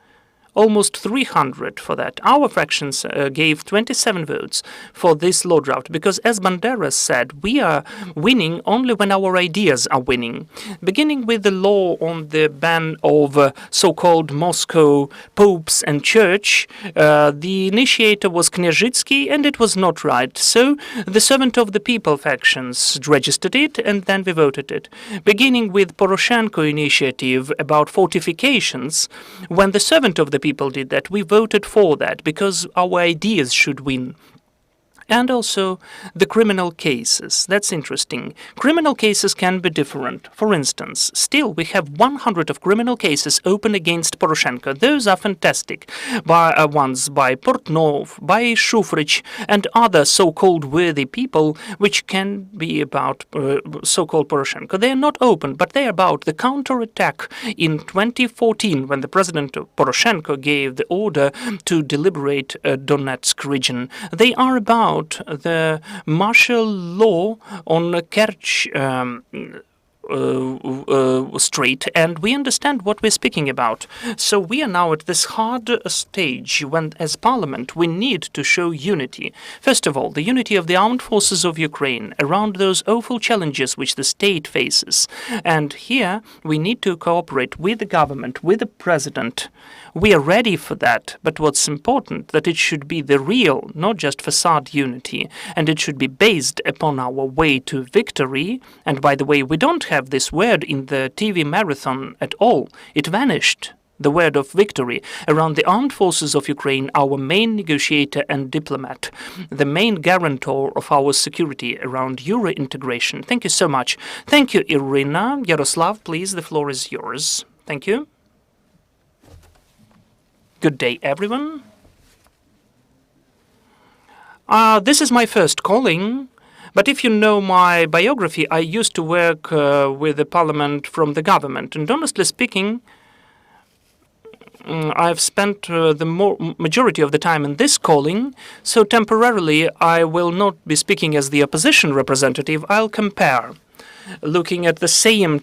almost 300 for that. Our fractions gave 27 votes for this law draft because, as Banderas said, we are winning only when our ideas are winning. Beginning with the law on the ban of so-called Moscow popes and church, the initiator was Knyazhitsky, and it was not right. So the servant of the people factions registered it, and then we voted it. Beginning with Poroshenko initiative about fortifications, when the servant of the people did that, we voted for that because our ideas should win. And also the criminal cases. That's interesting. Criminal cases can be different. For instance, still we have 100 of criminal cases open against Poroshenko. Those are fantastic ones by Portnov, by Shufrich, and other so-called worthy people, which can be about so-called Poroshenko. They are not open, but they are about the counterattack in 2014 when the President Poroshenko gave the order to deliberate Donetsk region. They are about the martial law on Kerch Strait, and we understand what we're speaking about. So we are now at this hard stage when, as Parliament, we need to show unity. First of all, the unity of the armed forces of Ukraine around those awful challenges which the state faces. And here we need to cooperate with the government, with the president. We are ready for that, but what's important that it should be the real, not just facade unity, and it should be based upon our way to victory. And by the way, we don't have this word in the TV marathon at all. It vanished. The word of victory around the armed forces of Ukraine, our main negotiator and diplomat, the main guarantor of our security around Euro integration. Thank you so much. Thank you, Iryna. Yaroslav, please, the floor is yours. Thank you. Good day, everyone. This is my first calling, but if you know my biography, I used to work with the parliament from the government. And honestly speaking, I've spent the majority of the time in this calling, so temporarily I will not be speaking as the opposition representative. I'll compare, looking at the same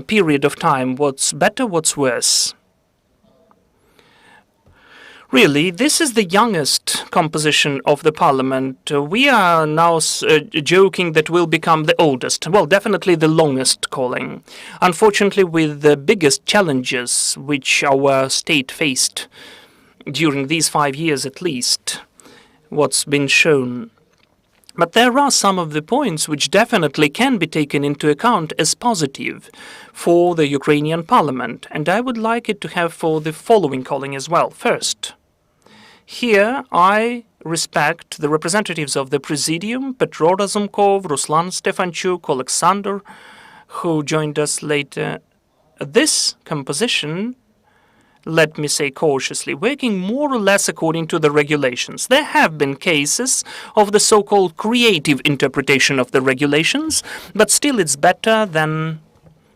period of time, what's better, what's worse. Really, this is the youngest composition of the parliament. We are now joking that we'll become the oldest. Well, definitely the longest calling. Unfortunately, with the biggest challenges which our state faced during these 5 years at least, what's been shown. But there are some of the points which definitely can be taken into account as positive for the Ukrainian parliament, and I would like it to have for the following calling as well. First, here I respect the representatives of the Presidium, Petro Razumkov, Ruslan Stefanchuk, Oleksandr, who joined us later. This composition, let me say cautiously, working more or less according to the regulations. There have been cases of the so-called creative interpretation of the regulations, but still it's better than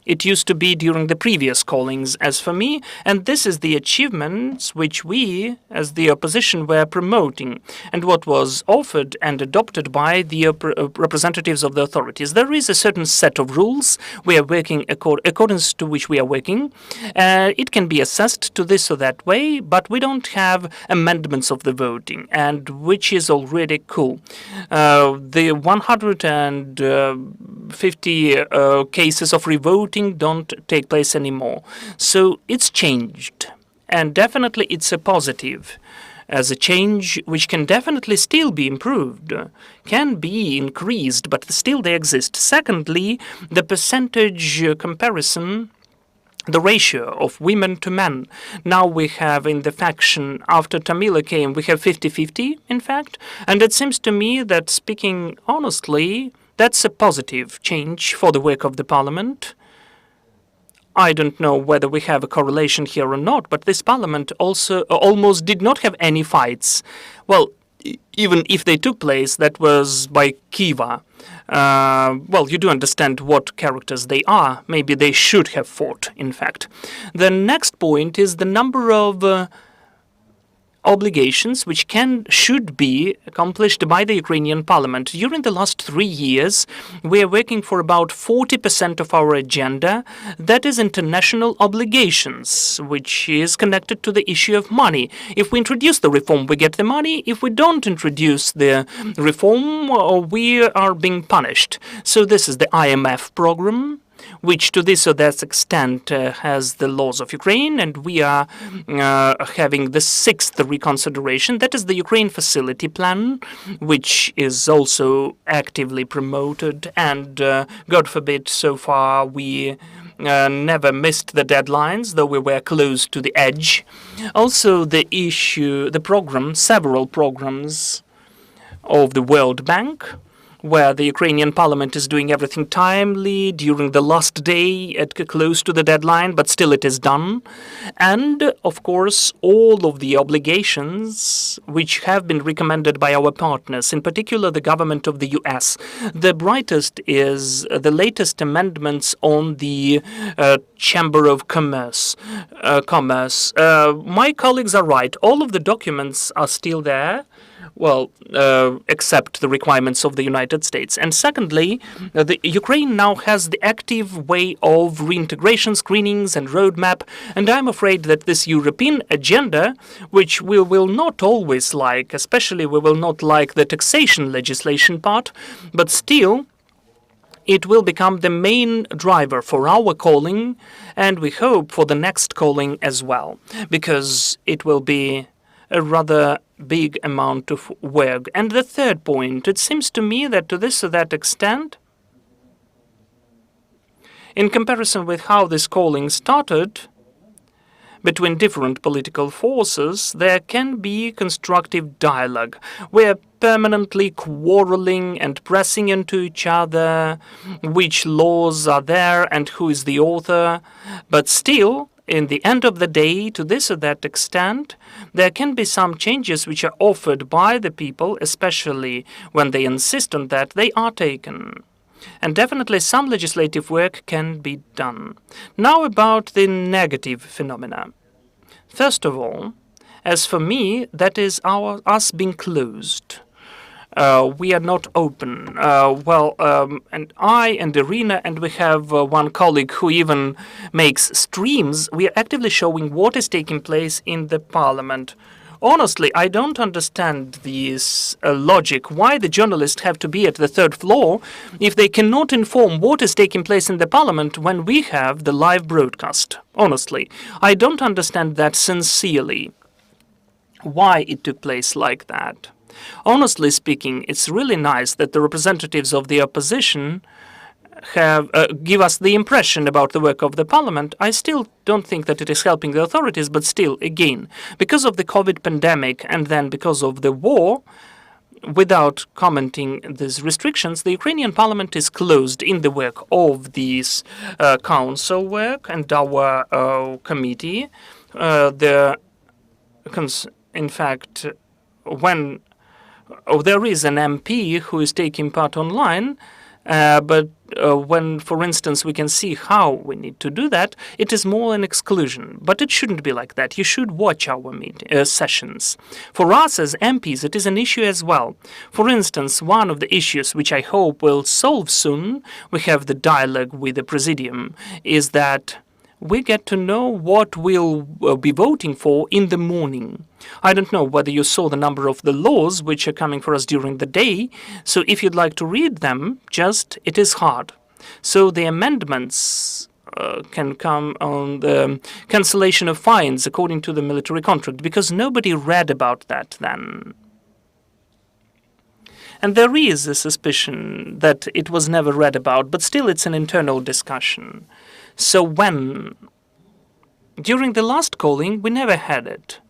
it used to be during the previous callings, as for me, and this is the achievements which we, as the opposition, were promoting, and what was offered and adopted by the representatives of the authorities. There is a certain set of rules we are working accordance to which we are working. It can be assessed to this or that way, but we don't have amendments of the voting, and which is already cool. The 150 cases of revoting don't take place anymore. So it's changed, and definitely it's a positive as a change which can definitely still be improved, can be increased, but still they exist. Secondly, the percentage comparison, the ratio of women to men. Now we have in the faction, after Tamila came, we have 50-50, in fact, and it seems to me that, speaking honestly, that's a positive change for the work of the parliament. I don't know whether we have a correlation here or not, but this parliament also almost did not have any fights. Well, even if they took place, that was by Kiva. Well, you do understand what characters they are. Maybe they should have fought, in fact. The next point is the number of obligations which should be accomplished by the Ukrainian parliament. During the last 3 years, we are working for about 40% of our agenda. That is international obligations, which is connected to the issue of money. If we introduce the reform, we get the money. If we don't introduce the reform, we are being punished. So this is the IMF program, which to this or that extent has the laws of Ukraine, and we are having the 6th reconsideration. That is the Ukraine Facility Plan, which is also actively promoted, and God forbid, so far we never missed the deadlines, though we were close to the edge. Also the program, several programs of the World Bank, where the Ukrainian parliament is doing everything timely during the last day close to the deadline, but still it is done. And, of course, all of the obligations which have been recommended by our partners, in particular the government of the US. The brightest is the latest amendments on the Chamber of Commerce. My colleagues are right. All of the documents are still there. Well, except the requirements of the United States. And secondly, the Ukraine now has the active way of reintegration screenings and roadmap, and I'm afraid that this European agenda, which we will not always like, especially we will not like the taxation legislation part, but still it will become the main driver for our calling, and we hope for the next calling as well, because it will be a rather big amount of work. And the third point, it seems to me that to this or that extent, in comparison with how this calling started between different political forces, there can be constructive dialogue. We're permanently quarreling and pressing into each other which laws are there and who is the author, but still, in the end of the day, to this or that extent, there can be some changes which are offered by the people, especially when they insist on that, they are taken. And definitely some legislative work can be done. Now about the negative phenomena. First of all, as for me, that is us being closed. We are not open. And I and Iryna, and we have one colleague who even makes streams, we are actively showing what is taking place in the parliament. Honestly, I don't understand this logic, why the journalists have to be at the 3rd floor if they cannot inform what is taking place in the parliament when we have the live broadcast. Honestly, I don't understand that sincerely, why it took place like that. Honestly speaking, it's really nice that the representatives of the opposition have give us the impression about the work of the parliament. I still don't think that it is helping the authorities, but still, again, because of the COVID pandemic and then because of the war, without commenting these restrictions, the Ukrainian parliament is closed in the work of this council work and our committee. In fact, when there is an MP who is taking part online, but when, for instance, we can see how we need to do that, it is more an exclusion. But it shouldn't be like that. You should watch our sessions. For us as MPs, it is an issue as well. For instance, one of the issues which I hope will solve soon, we have the dialogue with the Presidium, is that we get to know what we'll be voting for in the morning. I don't know whether you saw the number of the laws which are coming for us during the day, so if you'd like to read them, it is hard. So the amendments can come on the cancellation of fines according to the military contract, because nobody read about that then. And there is a suspicion that it was never read about, but still it's an internal discussion. So during the last calling, we never had it.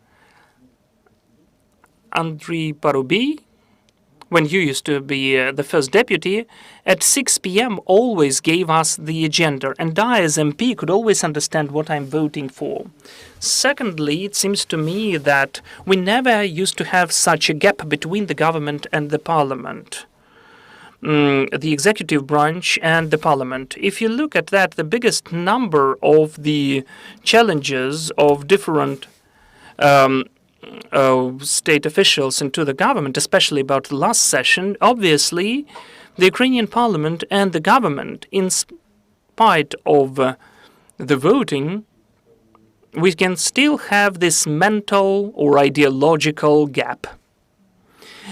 Andriy Parubiy, when you used to be the first deputy, at 6 p.m. always gave us the agenda, and I as MP could always understand what I'm voting for. Secondly, it seems to me that we never used to have such a gap between the government and the parliament. The executive branch and the parliament. If you look at that, the biggest number of the challenges of different state officials into the government, especially about the last session, obviously the Ukrainian parliament and the government, in spite of the voting, we can still have this mental or ideological gap.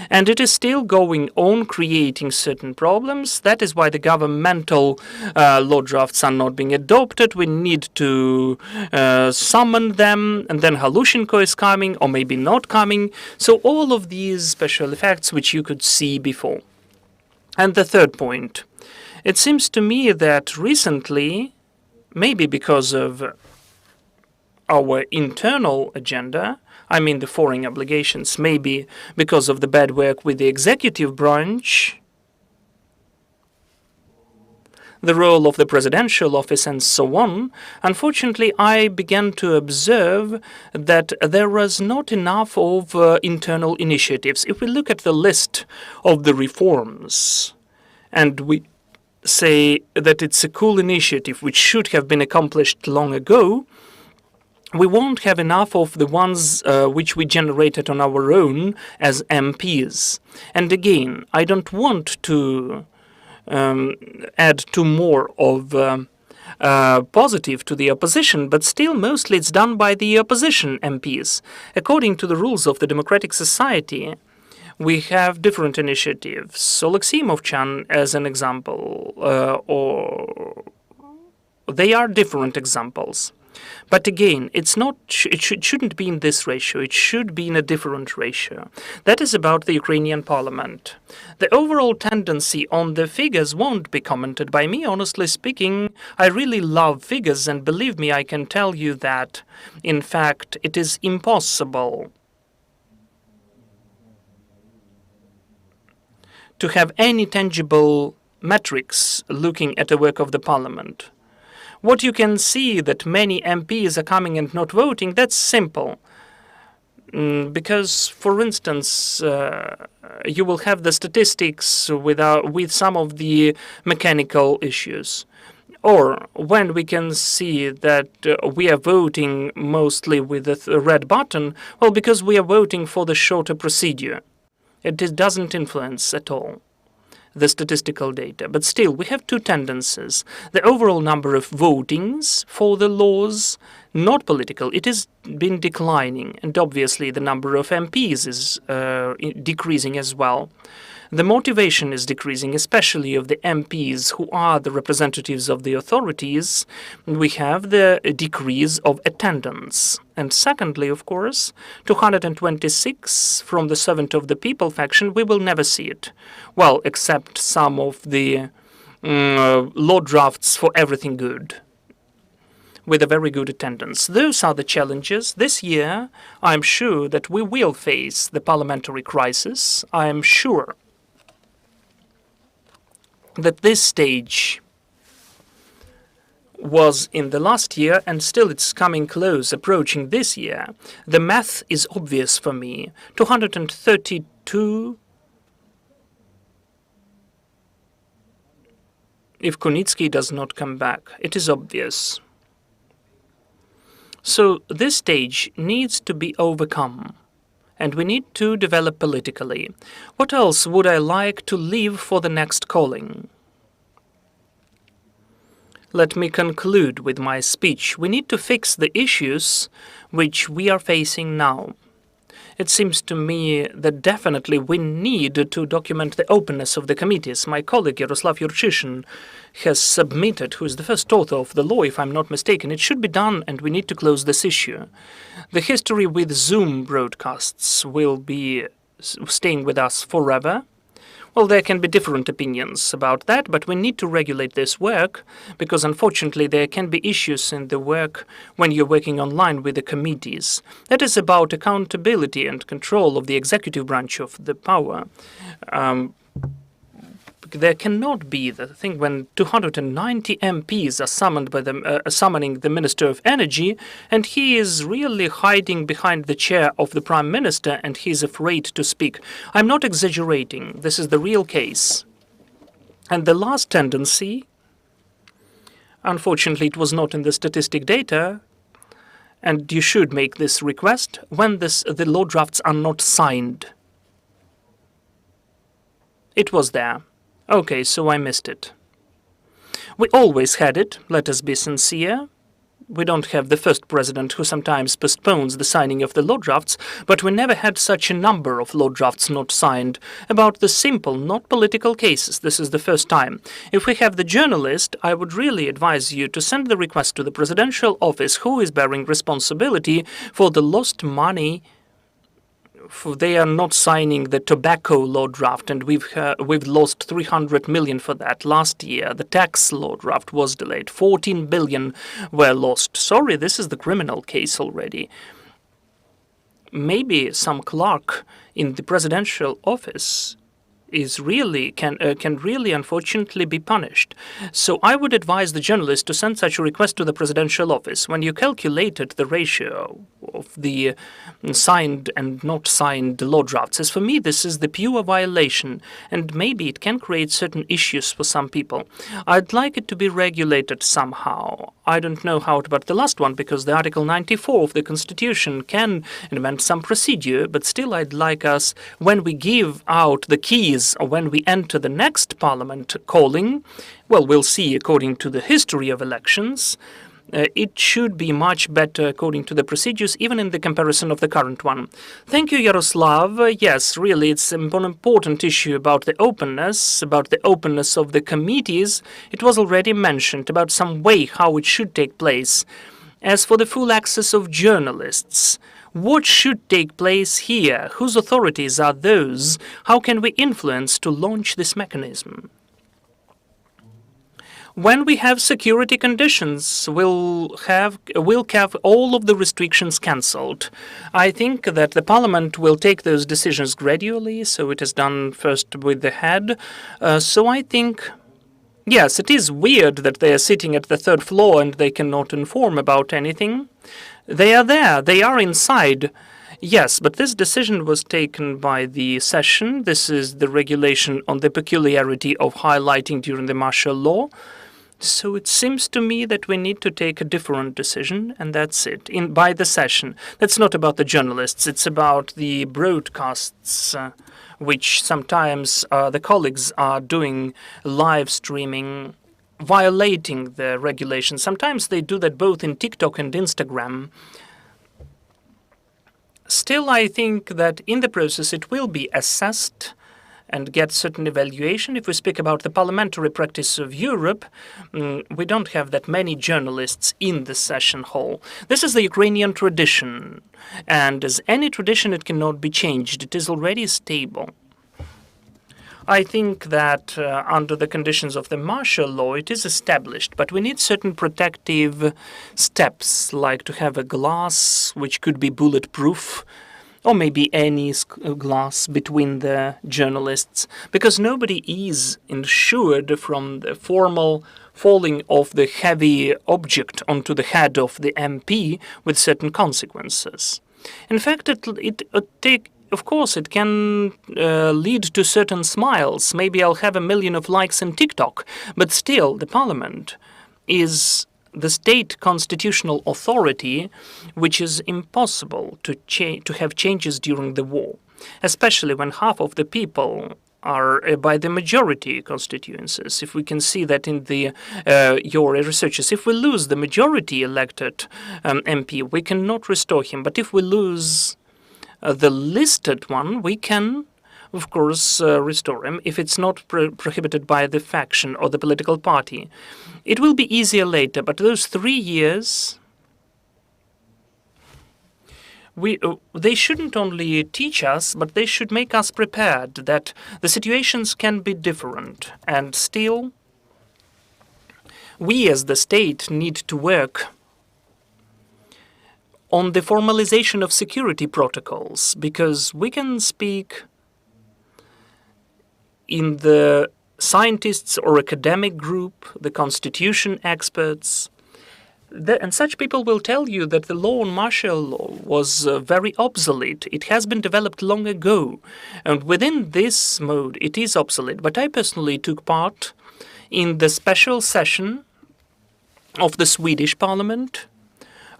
And it is still going on, creating certain problems. That is why the governmental law drafts are not being adopted. We need to summon them, and then Herashchenko is coming, or maybe not coming. So all of these special effects which you could see before. And the third point. It seems to me that recently, maybe because of our internal agenda, I mean the foreign obligations, maybe because of the bad work with the executive branch, the role of the presidential office and so on, unfortunately I began to observe that there was not enough of internal initiatives. If we look at the list of the reforms and we say that it's a cool initiative which should have been accomplished long ago, we won't have enough of the ones which we generated on our own as MPs. And again, I don't want to add to more of positive to the opposition, but still mostly it's done by the opposition MPs. According to the rules of the democratic society, we have different initiatives. Oleksandr Movchan as an example, or they are different examples. But again, it's not. It shouldn't be in this ratio. It should be in a different ratio. That is about the Ukrainian parliament. The overall tendency on the figures won't be commented by me. Honestly speaking, I really love figures, and believe me, I can tell you that, in fact, it is impossible to have any tangible metrics looking at the work of the parliament. What you can see that many MPs are coming and not voting, that's simple. Because, for instance, you will have the statistics with some of the mechanical issues. Or when we can see that we are voting mostly with a red button, well, because we are voting for the shorter procedure. It doesn't influence at all the statistical data. But still, we have two tendencies. The overall number of votings for the laws, not political, it has been declining. And obviously, the number of MPs is decreasing as well. The motivation is decreasing, especially of the MPs who are the representatives of the authorities. We have the decrease of attendance. And secondly, of course, 226 from the Servant of the People faction, we will never see it. Well, except some of the law drafts for everything good, with a very good attendance. Those are the challenges. This year, I'm sure that we will face the parliamentary crisis. I am sure that this stage was in the last year, and still it's coming close, approaching this year. The math is obvious for me. 232 if Korniienko does not come back. It is obvious. So this stage needs to be overcome, and we need to develop politically. What else would I like to leave for the next calling? Let me conclude with my speech. We need to fix the issues which we are facing now. It seems to me that definitely we need to document the openness of the committees. My colleague Yaroslav has submitted, who is the first author of the law, if I'm not mistaken. It should be done, and we need to close this issue. The history with Zoom broadcasts will be staying with us forever. Well, there can be different opinions about that, but we need to regulate this work, because unfortunately there can be issues in the work when you're working online with the committees. That is about accountability and control of the executive branch of the power. There cannot be the thing when 290 MPs are summoned by summoning the Minister of Energy, and he is really hiding behind the chair of the Prime Minister, and he is afraid to speak. I'm not exaggerating. This is the real case. And the last tendency, unfortunately, it was not in the statistic data, And you should make this request when the law drafts are not signed. It was there. Okay, so I missed it. We always had it, let us be sincere. We don't have the first president who sometimes postpones the signing of the law drafts, but we never had such a number of law drafts not signed about the simple, not political cases. This is the first time. If we have the journalist, I would really advise you to send the request to the presidential office who is bearing responsibility for the lost money. They are not signing the tobacco law draft, and we've lost 300 million for that. Last year, the tax law draft was delayed. 14 billion were lost. Sorry, this is the criminal case already. Maybe some clerk in the presidential office can really unfortunately be punished. So I would advise the journalist to send such a request to the presidential office. When you calculated the ratio of the signed and not signed law drafts, as for me this is the pure violation, and maybe it can create certain issues for some people. I'd like it to be regulated somehow. I don't know how about the last one, because the Article 94 of the Constitution can invent some procedure, but still I'd like us, when we give out the keys or when we enter the next parliament calling, well, we'll see according to the history of elections, it should be much better according to the procedures, even in the comparison of the current one. Thank you, Yaroslav. Yes, really, it's an important issue about the openness of the committees. It was already mentioned about some way how it should take place. As for the full access of journalists, what should take place here? Whose authorities are those? How can we influence to launch this mechanism? When we have security conditions, we'll have all of the restrictions cancelled. I think that the parliament will take those decisions gradually, so it is done first with the head. So I think, yes, it is weird that they are sitting at the third floor and they cannot inform about anything. They are there. They are inside. Yes, but this decision was taken by the session. This is the regulation on the peculiarity of highlighting during the martial law. So it seems to me that we need to take a different decision, and that's it, by the session. That's not about the journalists. It's about the broadcasts, which sometimes the colleagues are doing live streaming, violating the regulations. Sometimes they do that both in TikTok and Instagram. Still, I think that in the process it will be assessed and get certain evaluation. If we speak about the parliamentary practice of Europe, we don't have that many journalists in the session hall. This is the Ukrainian tradition, and as any tradition, it cannot be changed. It is already stable. I think that under the conditions of the martial law, it is established, but we need certain protective steps, like to have a glass which could be bulletproof, or maybe any glass between the journalists, because nobody is insured from the formal falling of the heavy object onto the head of the MP with certain consequences. In fact, of course, it can lead to certain smiles. Maybe I'll have 1 million of likes in TikTok, but still, the parliament is the state constitutional authority, which is impossible to have changes during the war, especially when half of the people are by the majority constituencies. If we can see that in your researches, if we lose the majority elected MP, we cannot restore him. But if we lose the listed one, we can, of course, restore him if it's not prohibited by the faction or the political party. It will be easier later, but those 3 years, they shouldn't only teach us, but they should make us prepared that the situations can be different. And still, we as the state need to work on the formalization of security protocols, because we can speak in the scientists or academic group, the constitution experts, and such people will tell you that the law on martial law was very obsolete. It has been developed long ago, and within this mode it is obsolete. But I personally took part in the special session of the Swedish Parliament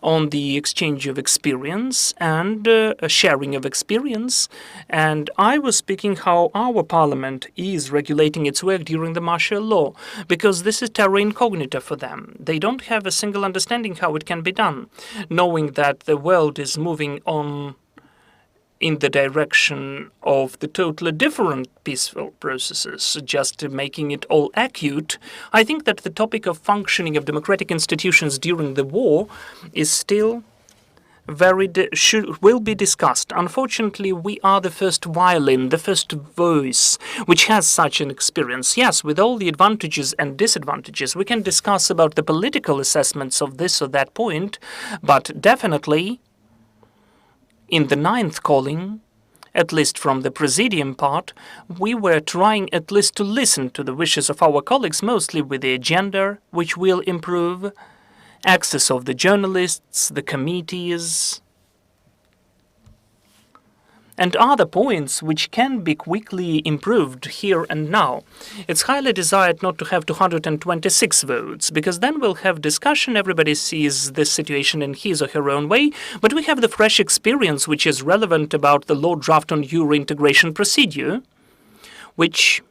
on the exchange of experience and a sharing of experience. And I was speaking how our parliament is regulating its work during the martial law, because this is terra incognita for them. They don't have a single understanding how it can be done, knowing that the world is moving on in the direction of the totally different peaceful processes, just making it all acute. I think that the topic of functioning of democratic institutions during the war is still will be discussed. Unfortunately, we are the first violin, the first voice, which has such an experience. Yes, with all the advantages and disadvantages, we can discuss about the political assessments of this or that point, but definitely in the 9th calling, at least from the Presidium part, we were trying at least to listen to the wishes of our colleagues, mostly with the agenda, which will improve access of the journalists, the committees, and other points which can be quickly improved here and now. It's highly desired not to have 226 votes, because then we'll have discussion, everybody sees this situation in his or her own way, but we have the fresh experience which is relevant about the law draft on Euro integration procedure, which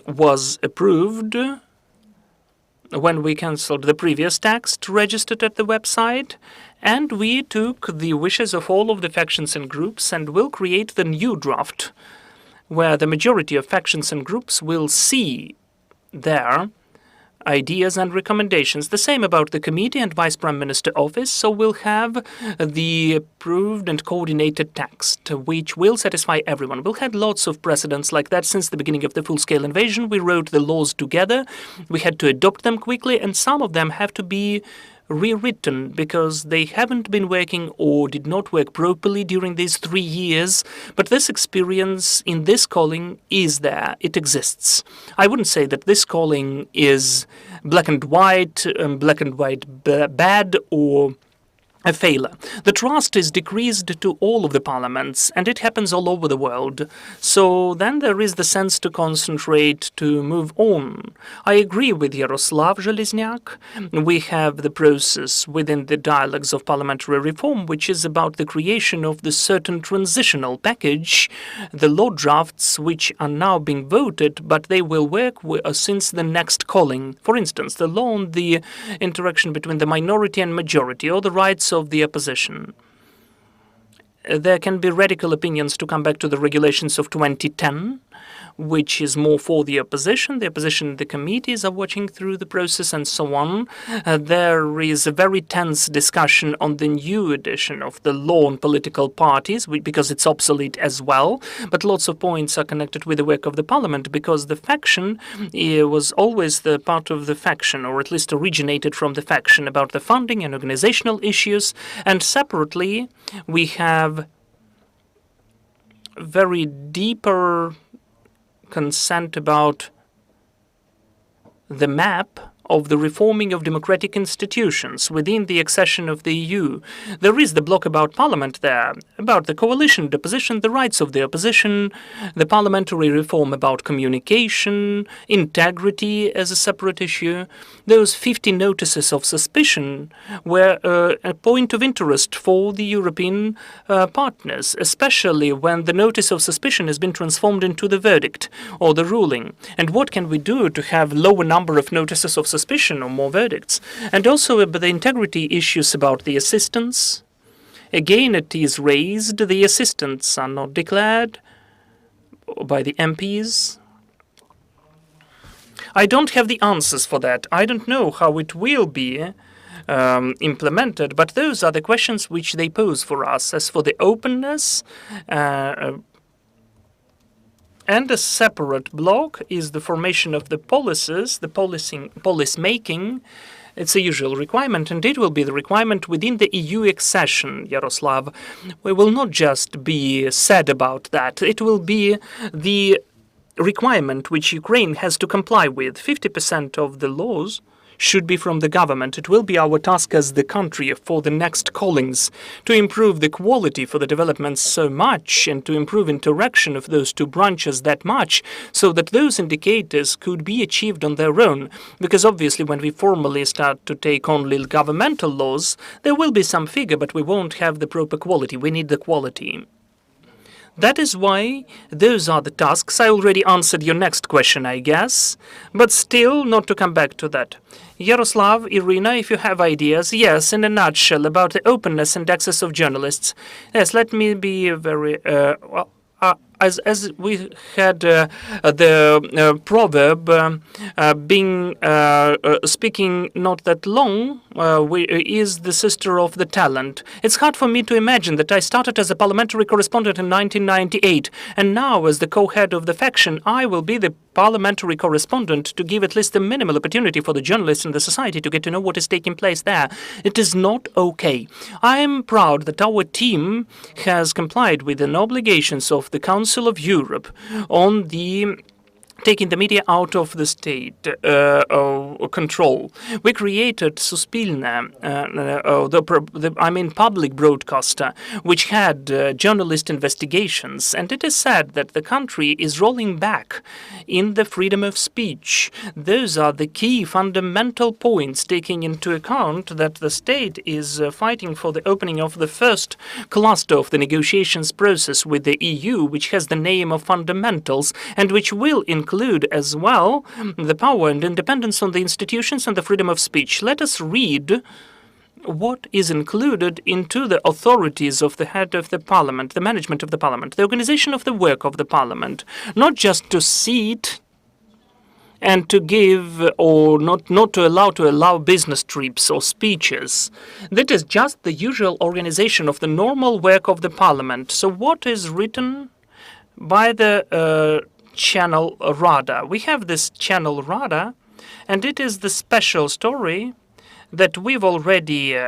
was approved when we cancelled the previous text registered at the website, and we took the wishes of all of the factions and groups and will create the new draft, where the majority of factions and groups will see their ideas and recommendations. The same about the committee and Vice Prime Minister office, so we'll have the approved and coordinated text, which will satisfy everyone. We've had lots of precedents like that since the beginning of the full-scale invasion. We wrote the laws together, we had to adopt them quickly, and some of them have to be rewritten because they haven't been working or did not work properly during these 3 years. But this experience in this calling is there. It exists. I wouldn't say that this calling is black and white bad or a failure. The trust is decreased to all of the parliaments, and it happens all over the world. So then there is the sense to concentrate, to move on. I agree with Yaroslav Zhelezniak. We have the process within the dialogues of parliamentary reform, which is about the creation of the certain transitional package, the law drafts which are now being voted, but they will work since the next calling. For instance, the law on the interaction between the minority and majority, or the rights of the opposition. There can be radical opinions to come back to the regulations of 2010, which is more for the opposition. The opposition, the committees are watching through the process and so on. There is a very tense discussion on the new edition of the law on political parties, because it's obsolete as well. But lots of points are connected with the work of the parliament, because the faction was always the part of the faction, or at least originated from the faction, about the funding and organizational issues. And separately, we have very deeper consent about the map of the reforming of democratic institutions within the accession of the EU. There is the block about parliament there, about the coalition, the opposition, the rights of the opposition, the parliamentary reform about communication, integrity as a separate issue. Those 50 notices of suspicion were a point of interest for the European partners, especially when the notice of suspicion has been transformed into the verdict or the ruling. And what can we do to have lower number of notices of suspicion or more verdicts? And also the integrity issues about the assistants. Again, it is raised. The assistants are not declared by the MPs. I don't have the answers for that. I don't know how it will be implemented, but those are the questions which they pose for us. As for the openness, and a separate block is the formation of the policies, the policy making. It's a usual requirement, and it will be the requirement within the EU accession, Yaroslav. We will not just be sad about that. It will be the requirement which Ukraine has to comply with. 50% of the laws should be from the government. It will be our task as the country for the next callings to improve the quality for the developments so much and to improve interaction of those two branches that much so that those indicators could be achieved on their own. Because obviously when we formally start to take only governmental laws, there will be some figure, but we won't have the proper quality. We need the quality. That is why those are the tasks. I already answered your next question, I guess, but still not to come back to that. Yaroslav, Iryna, if you have ideas, yes, in a nutshell, about the openness and access of journalists. Yes, let me be very, as we had the proverb being speaking not that long is the sister of the talent. It's hard for me to imagine that I started as a parliamentary correspondent in 1998, and now as the co-head of the faction, I will be the parliamentary correspondent to give at least a minimal opportunity for the journalists in the society to get to know what is taking place there. It is not okay. I am proud that our team has complied with the obligations of the Council of Europe on the taking the media out of the state control. We created Suspilne, public broadcaster, which had journalist investigations, and it is said that the country is rolling back in the freedom of speech. Those are the key fundamental points, taking into account that the state is fighting for the opening of the first cluster of the negotiations process with the EU, which has the name of fundamentals, and which will include as well the power and independence on the institutions and the freedom of speech. Let us read what is included into the authorities of the head of the parliament, the management of the parliament, the organization of the work of the parliament, not just to sit and to give or not to allow business trips or speeches. That is just the usual organization of the normal work of the parliament. So what is written by the channel Rada? We have this channel Rada, and it is the special story that we've already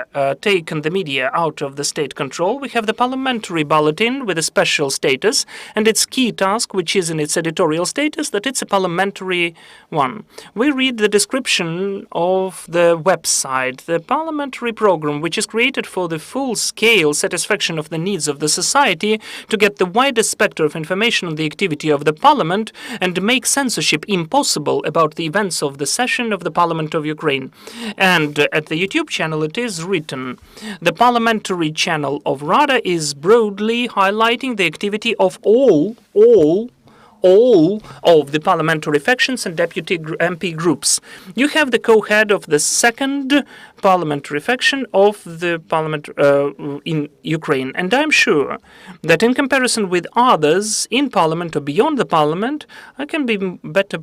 taken the media out of the state control. We have the parliamentary bulletin with a special status, and its key task, which is in its editorial status, that it's a parliamentary one. We read the description of the website, the parliamentary program, which is created for the full-scale satisfaction of the needs of the society to get the widest spectrum of information on the activity of the parliament and make censorship impossible about the events of the session of the Parliament of Ukraine. And at the YouTube channel, it is written, the parliamentary channel of Rada is broadly highlighting the activity of all of the parliamentary factions and deputy MP groups. You have the co-head of the second parliamentary faction of the parliament in Ukraine. And I'm sure that in comparison with others in parliament or beyond the parliament, I can be better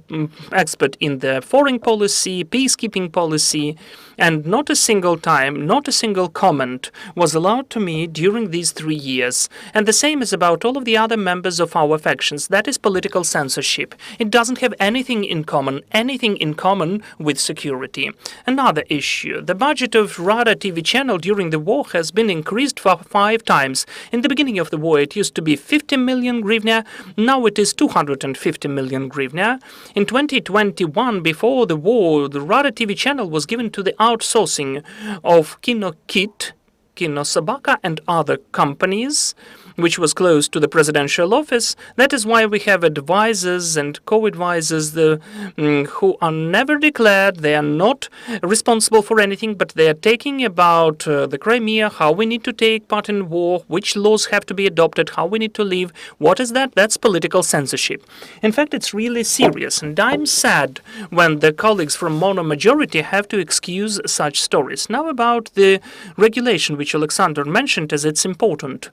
expert in the foreign policy, peacekeeping policy, and not a single time, not a single comment was allowed to me during these 3 years. And the same is about all of the other members of our factions. That is political censorship. It doesn't have anything in common with security. Another issue, the budget of Rada TV channel during the war has been increased for 5 times. In the beginning of the war, it used to be 50 million hryvnia. Now it is 250 million hryvnia. In 2021, before the war, the Rada TV channel was given to the outsourcing of Kino Kit, Kino Sabaka, and other companies, which was close to the presidential office. That is why we have advisors and co-advisors who are never declared. They are not responsible for anything, but they are taking about the Crimea, how we need to take part in war, which laws have to be adopted, how we need to leave. What is that? That's political censorship. In fact, it's really serious, and I'm sad when the colleagues from mono majority have to excuse such stories. Now about the regulation which Oleksandr mentioned, as it's important.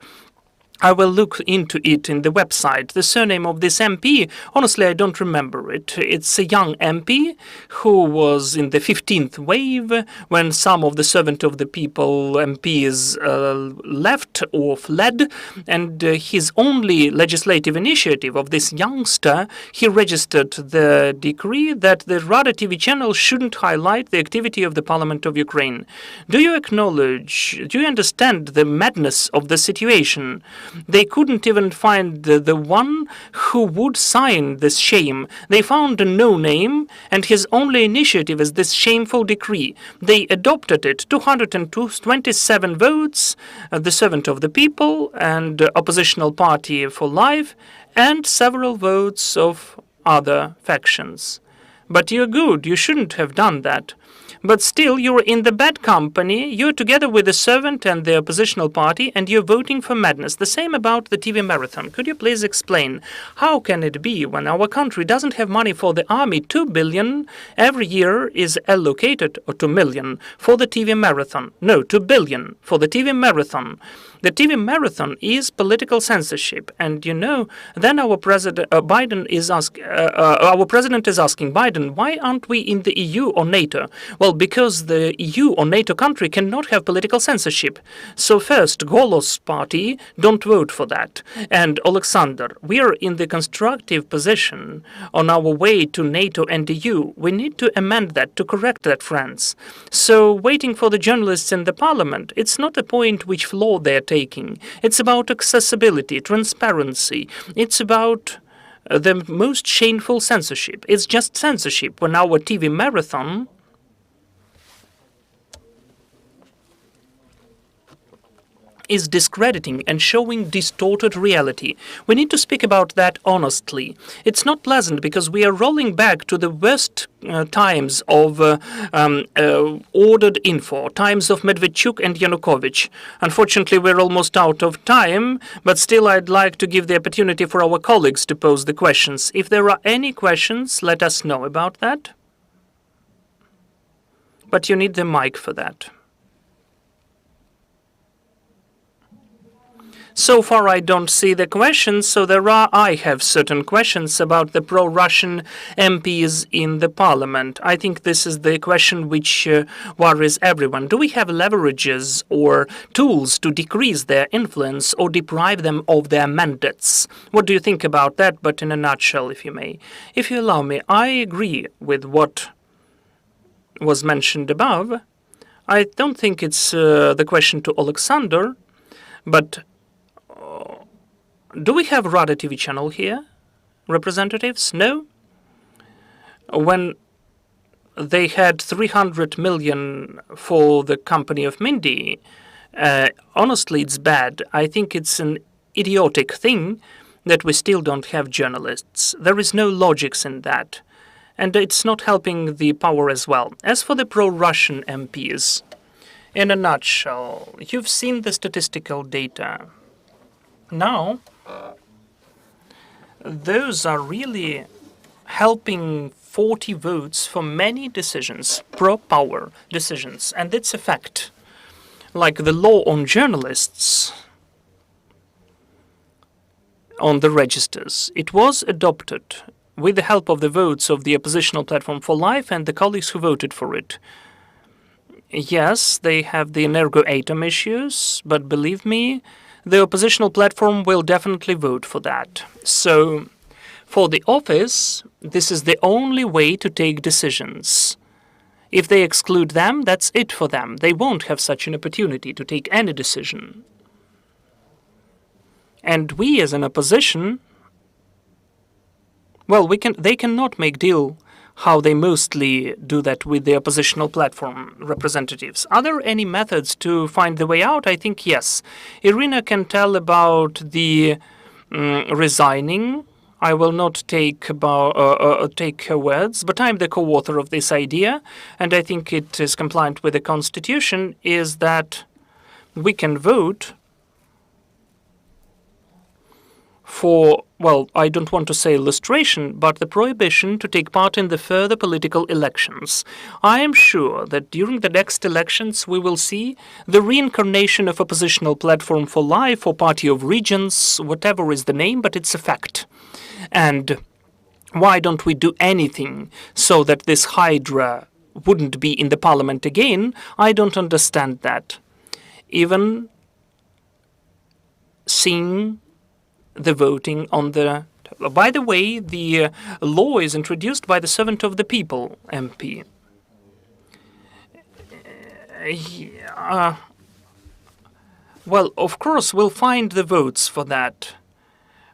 I will look into it in the website. The surname of this MP, honestly, I don't remember it. It's a young MP who was in the 15th wave when some of the servant of the people MPs left or fled, and his only legislative initiative of this youngster, he registered the decree that the Rada TV channel shouldn't highlight the activity of the Parliament of Ukraine. Do you acknowledge, do you understand the madness of the situation? They couldn't even find the one who would sign this shame. They found a no-name, and his only initiative is this shameful decree. They adopted it, 227 votes, the servant of the people and oppositional party for life, and several votes of other factions. But you're good. You shouldn't have done that. But still, you're in the bad company. You're together with the servant and the oppositional party, and you're voting for madness. The same about the TV marathon. Could you please explain how can it be when our country doesn't have money for the army? 2 billion every year is allocated, or 2 million, for the TV marathon. No, 2 billion for the TV marathon. The TV marathon is political censorship, and then our president Biden is our president is asking Biden, why aren't we in the EU or NATO? Well, because the EU or NATO country cannot have political censorship. So first, Golos party, don't vote for that. And Oleksandr, we are in the constructive position on our way to NATO and EU. We need to amend that, to correct that, friends. So waiting for the journalists in the parliament, it's not a point which flaw they're taking. It's about accessibility, transparency. It's about the most shameful censorship. It's just censorship when our TV marathon is discrediting and showing distorted reality. We need to speak about that honestly. It's not pleasant because we are rolling back to the worst times of ordered info, times of Medvedchuk and Yanukovych. Unfortunately, we're almost out of time, but still I'd like to give the opportunity for our colleagues to pose the questions. If there are any questions, let us know about that. But you need the mic for that. So far, I don't see the questions, so I have certain questions about the pro-Russian MPs in the parliament. I think this is the question which worries everyone. Do we have leverages or tools to decrease their influence or deprive them of their mandates? What do you think about that, but in a nutshell, if you may? If you allow me, I agree with what was mentioned above. I don't think it's the question to Oleksandr, but do we have Rada TV channel here? Representatives? No? When they had 300 million for the company of Mindy, honestly, it's bad. I think it's an idiotic thing that we still don't have journalists. There is no logics in that. And it's not helping the power as well. As for the pro-Russian MPs, in a nutshell, you've seen the statistical data. Now, those are really helping 40 votes for many decisions, pro-power decisions, and it's a fact. Like the law on journalists, on the registers, it was adopted with the help of the votes of the oppositional Platform for Life and the colleagues who voted for it. Yes, they have the energo-atom issues, but believe me, the oppositional platform will definitely vote for that. So, for the office, this is the only way to take decisions. If they exclude them, that's it for them. They won't have such an opportunity to take any decision. And we, as an opposition, well, they cannot make deal how they mostly do that with the oppositional platform representatives. Are there any methods to find the way out? I think yes. Iryna can tell about the resigning. I will not take her words, but I'm the co-author of this idea, and I think it is compliant with the Constitution, is that we can vote for, well, I don't want to say illustration, but the prohibition to take part in the further political elections. I am sure that during the next elections we will see the reincarnation of oppositional Platform for Life or Party of Regions, whatever is the name, but it's a fact. And why don't we do anything so that this Hydra wouldn't be in the parliament again? I don't understand that. Even seeing the voting on the... By the way, the law is introduced by the Servant of the People MP. Well, of course, we'll find the votes for that.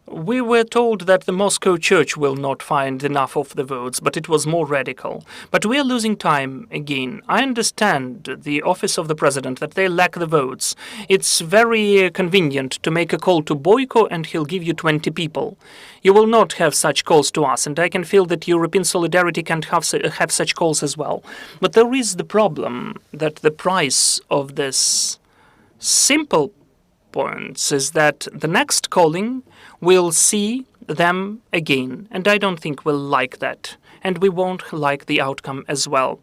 We were told that the Moscow Church will not find enough of the votes, but it was more radical. But we are losing time again. I understand the office of the president, that they lack the votes. It's very convenient to make a call to Boyko and he'll give you 20 people. You will not have such calls to us, and I can feel that European solidarity can't have such calls as well. But there is the problem that the price of this simple points is that the next calling will see them again, and I don't think we'll like that, and we won't like the outcome as well.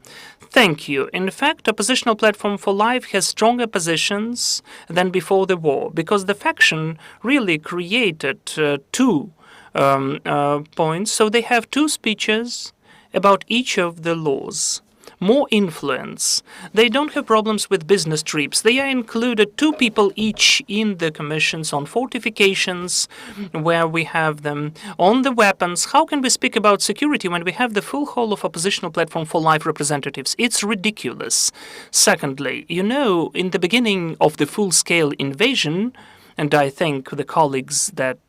Thank you. In fact, Oppositional Platform for Life has stronger positions than before the war, because the faction really created two points, so they have two speeches about each of the laws. More influence. They don't have problems with business trips. They are included 2 people each in the commissions on fortifications, where we have them on the weapons. How can we speak about security when we have the full whole of Oppositional Platform for Life representatives? It's ridiculous. Secondly, you know, in the beginning of the full-scale invasion, and I thank the colleagues that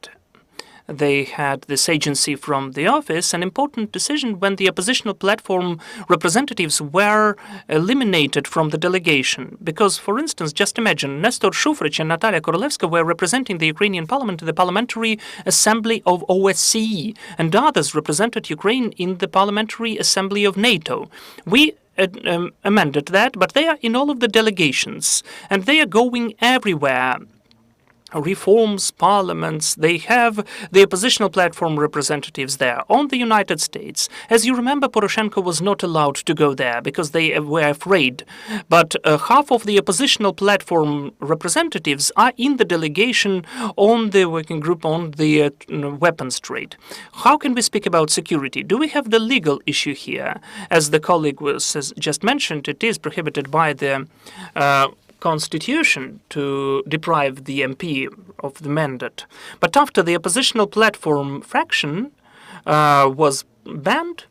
they had this agency from the office, an important decision when the oppositional platform representatives were eliminated from the delegation. Because, for instance, just imagine, Nestor Shufrich and Natalia Korolevska were representing the Ukrainian parliament in the Parliamentary Assembly of OSCE, and others represented Ukraine in the Parliamentary Assembly of NATO. We amended that, but they are in all of the delegations, and they are going everywhere. Reforms, parliaments, they have the oppositional platform representatives there. On the United States, as you remember, Poroshenko was not allowed to go there because they were afraid. But half of the oppositional platform representatives are in the delegation on the working group on the weapons trade. How can we speak about security? Do we have the legal issue here? As the colleague has just mentioned, it is prohibited by the Constitution to deprive the MP of the mandate. But after the oppositional platform fraction was banned,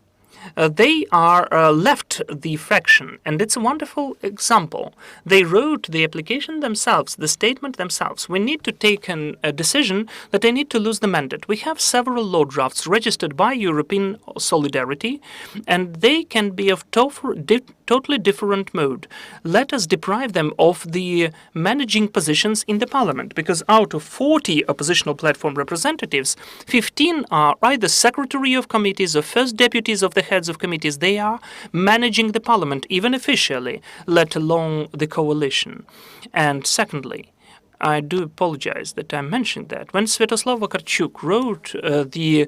they are left the fraction, and it's a wonderful example. They wrote the application themselves, the statement themselves. We need to take a decision that they need to lose the mandate. We have several law drafts registered by European Solidarity, and they can be of totally different mode. Let us deprive them of the managing positions in the parliament, because out of 40 oppositional platform representatives, 15 are either secretary of committees or first deputies of the heads of committees. They are managing the parliament, even officially, let alone the coalition. And secondly, I do apologize that I mentioned that. When Sviatoslav Vakarchuk wrote the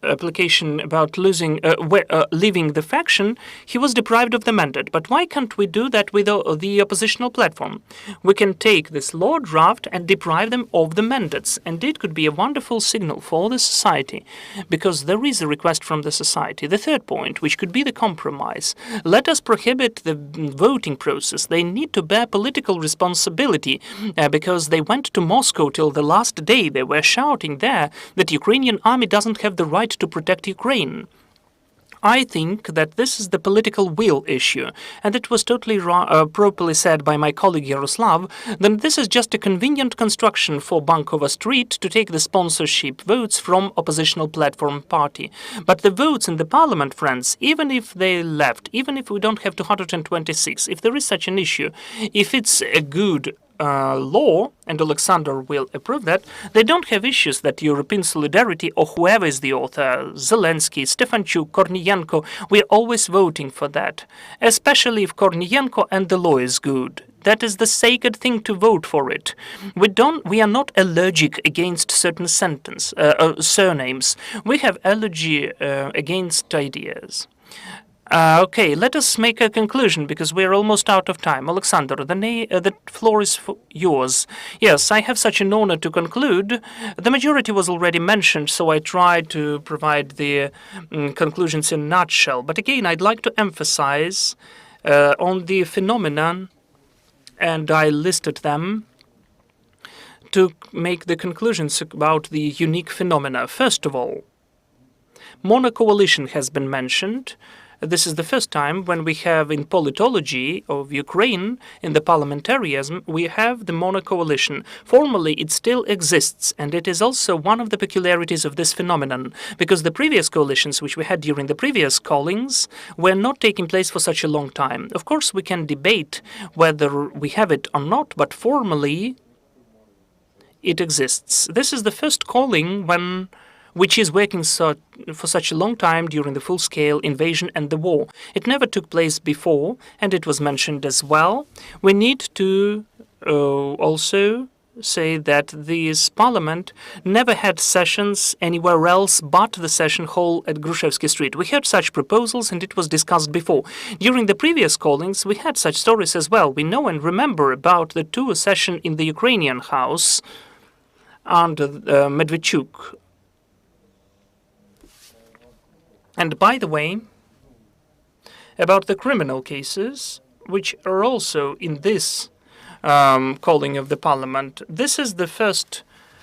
application about leaving the faction, he was deprived of the mandate. But why can't we do that with the oppositional platform? We can take this law draft and deprive them of the mandates. And it could be a wonderful signal for the society, because there is a request from the society. The third point, which could be the compromise, let us prohibit the voting process. They need to bear political responsibility, because they went to Moscow till the last day. They were shouting there that Ukrainian army doesn't have the right to protect Ukraine. I think that this is the political will issue, and it was totally properly said by my colleague Yaroslav, that this is just a convenient construction for Bankova Street to take the sponsorship votes from oppositional platform party. But the votes in the parliament, friends, even if they left, even if we don't have 226, if there is such an issue, if it's a good law, and Oleksandr will approve that, they don't have issues that European Solidarity or whoever is the author, Zelensky, Stefanchuk, Korniienko, we're always voting for that, especially if Korniienko and the law is good. That is the sacred thing to vote for it. We are not allergic against certain surnames. We have allergy against ideas. Okay, let us make a conclusion, because we're almost out of time. Oleksandr, the floor is yours. Yes, I have such an honor to conclude. The majority was already mentioned, so I tried to provide the conclusions in a nutshell. But again, I'd like to emphasize on the phenomenon, and I listed them, to make the conclusions about the unique phenomena. First of all, mono-coalition has been mentioned. This is the first time when we have in politology of Ukraine, in the parliamentarism, we have the mono coalition. Formally, it still exists, and it is also one of the peculiarities of this phenomenon, because the previous coalitions which we had during the previous callings were not taking place for such a long time. Of course, we can debate whether we have it or not, but formally, it exists. This is the first calling which is working for such a long time during the full-scale invasion and the war. It never took place before, and it was mentioned as well. We need to also say that this parliament never had sessions anywhere else but the session hall at Grushevsky Street. We heard such proposals, and it was discussed before. During the previous callings, we had such stories as well. We know and remember about the two sessions in the Ukrainian house under Medvedchuk. And by the way, about the criminal cases, which are also in this calling of the parliament, this is the first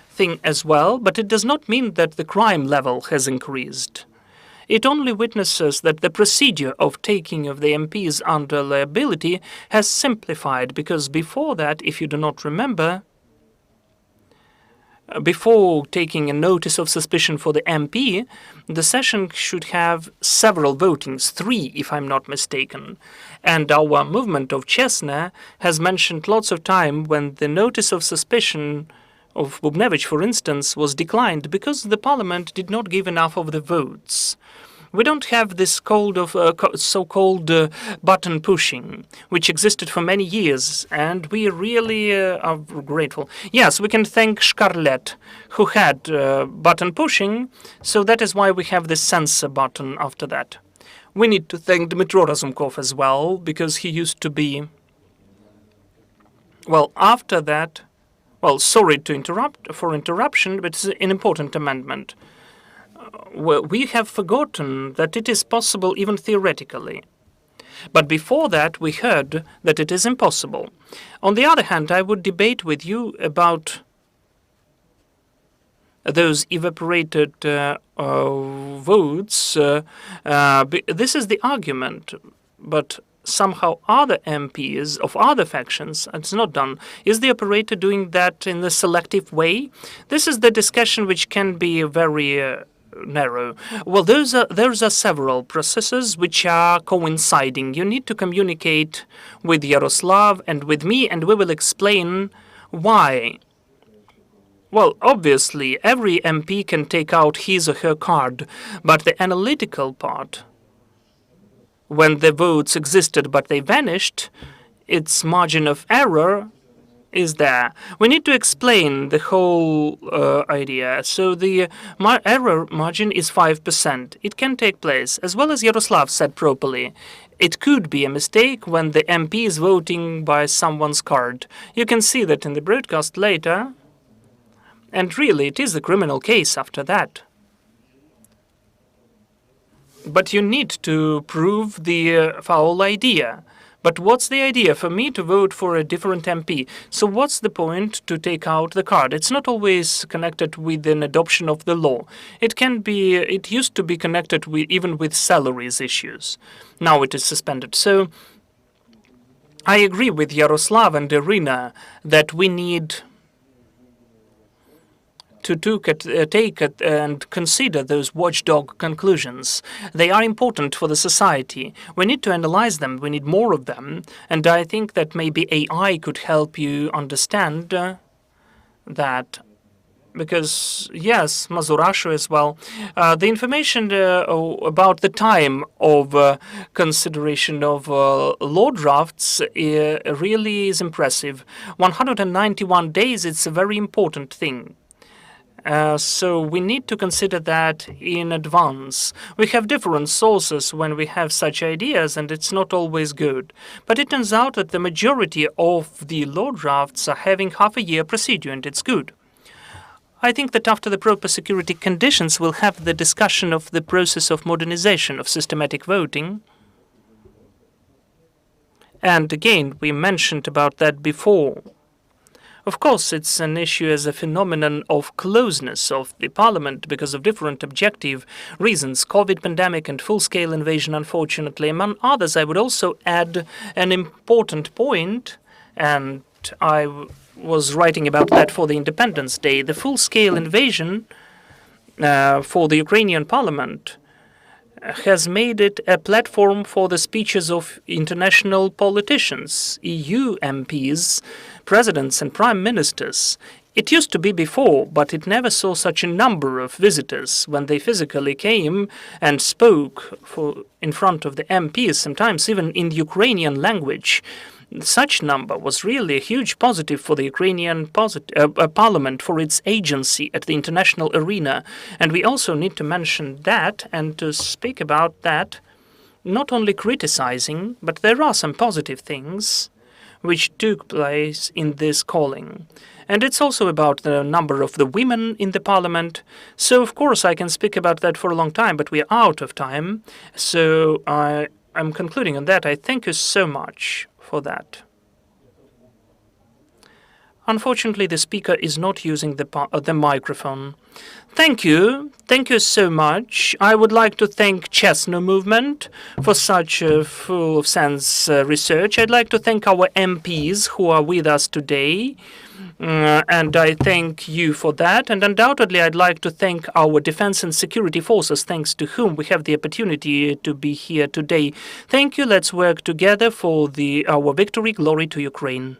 thing as well, but it does not mean that the crime level has increased. It only witnesses that the procedure of taking of the MPs under liability has simplified, because before that, if you do not remember, before taking a notice of suspicion for the MP, the session should have several votings, 3 if I'm not mistaken. And our movement of CHESNO has mentioned lots of time when the notice of suspicion of Bubnevich, for instance, was declined because the parliament did not give enough of the votes. We don't have this so-called button pushing, which existed for many years, and we really are grateful. Yes, we can thank Shkarlet, who had button pushing, so that is why we have this censor button after that. We need to thank Dmytro Razumkov as well, because he used to be... Well, after that... Well, sorry to interruption, but it's an important amendment. Well, we have forgotten that it is possible even theoretically. But before that, we heard that it is impossible. On the other hand, I would debate with you about those evaporated votes. This is the argument, but somehow other MPs of other factions, it's not done. Is the operator doing that in a selective way? This is the discussion which can be very... narrow. Well, there are several processes which are coinciding. You need to communicate with Yaroslav and with me, and we will explain why. Well, obviously, every MP can take out his or her card, but the analytical part, when the votes existed but they vanished, its margin of error is there. We need to explain the whole idea. So the error margin is 5%. It can take place, as well as Yaroslav said properly. It could be a mistake when the MP is voting by someone's card. You can see that in the broadcast later. And really, it is a criminal case after that. But you need to prove the foul idea. But what's the idea? For me to vote for a different MP. So what's the point to take out the card? It's not always connected with an adoption of the law. It used to be connected with even with salaries issues. Now it is suspended. So I agree with Yaroslav and Iryna that we need to take and consider those watchdog conclusions. They are important for the society. We need to analyze them. We need more of them. And I think that maybe AI could help you understand that. Because, yes, Mazurasho as well. The information about the time of consideration of law drafts really is impressive. 191 days, it's a very important thing. So we need to consider that in advance. We have different sources when we have such ideas, and it's not always good. But it turns out that the majority of the law drafts are having half a year procedure, and it's good. I think that after the proper security conditions, we'll have the discussion of the process of modernization of systematic voting. And again, we mentioned about that before. Of course, it's an issue as a phenomenon of closeness of the parliament because of different objective reasons, COVID pandemic and full-scale invasion, unfortunately. Among others, I would also add an important point, and I was writing about that for the Independence Day. The full-scale invasion for the Ukrainian parliament has made it a platform for the speeches of international politicians, EU MPs, presidents and prime ministers. It used to be before, but it never saw such a number of visitors when they physically came and spoke in front of the MPs, sometimes even in the Ukrainian language. Such number was really a huge positive for the Ukrainian parliament, for its agency at the international arena. And we also need to mention that and to speak about that, not only criticizing, but there are some positive things which took place in this calling. And it's also about the number of the women in the parliament. So, of course, I can speak about that for a long time, but we are out of time. So I'm concluding on that. I thank you so much for that. Unfortunately, the speaker is not using the microphone. Thank you. Thank you so much. I would like to thank CHESNO movement for such full of sense research. I'd like to thank our MPs who are with us today. And I thank you for that. And undoubtedly, I'd like to thank our defense and security forces, thanks to whom we have the opportunity to be here today. Thank you. Let's work together for our victory. Glory to Ukraine.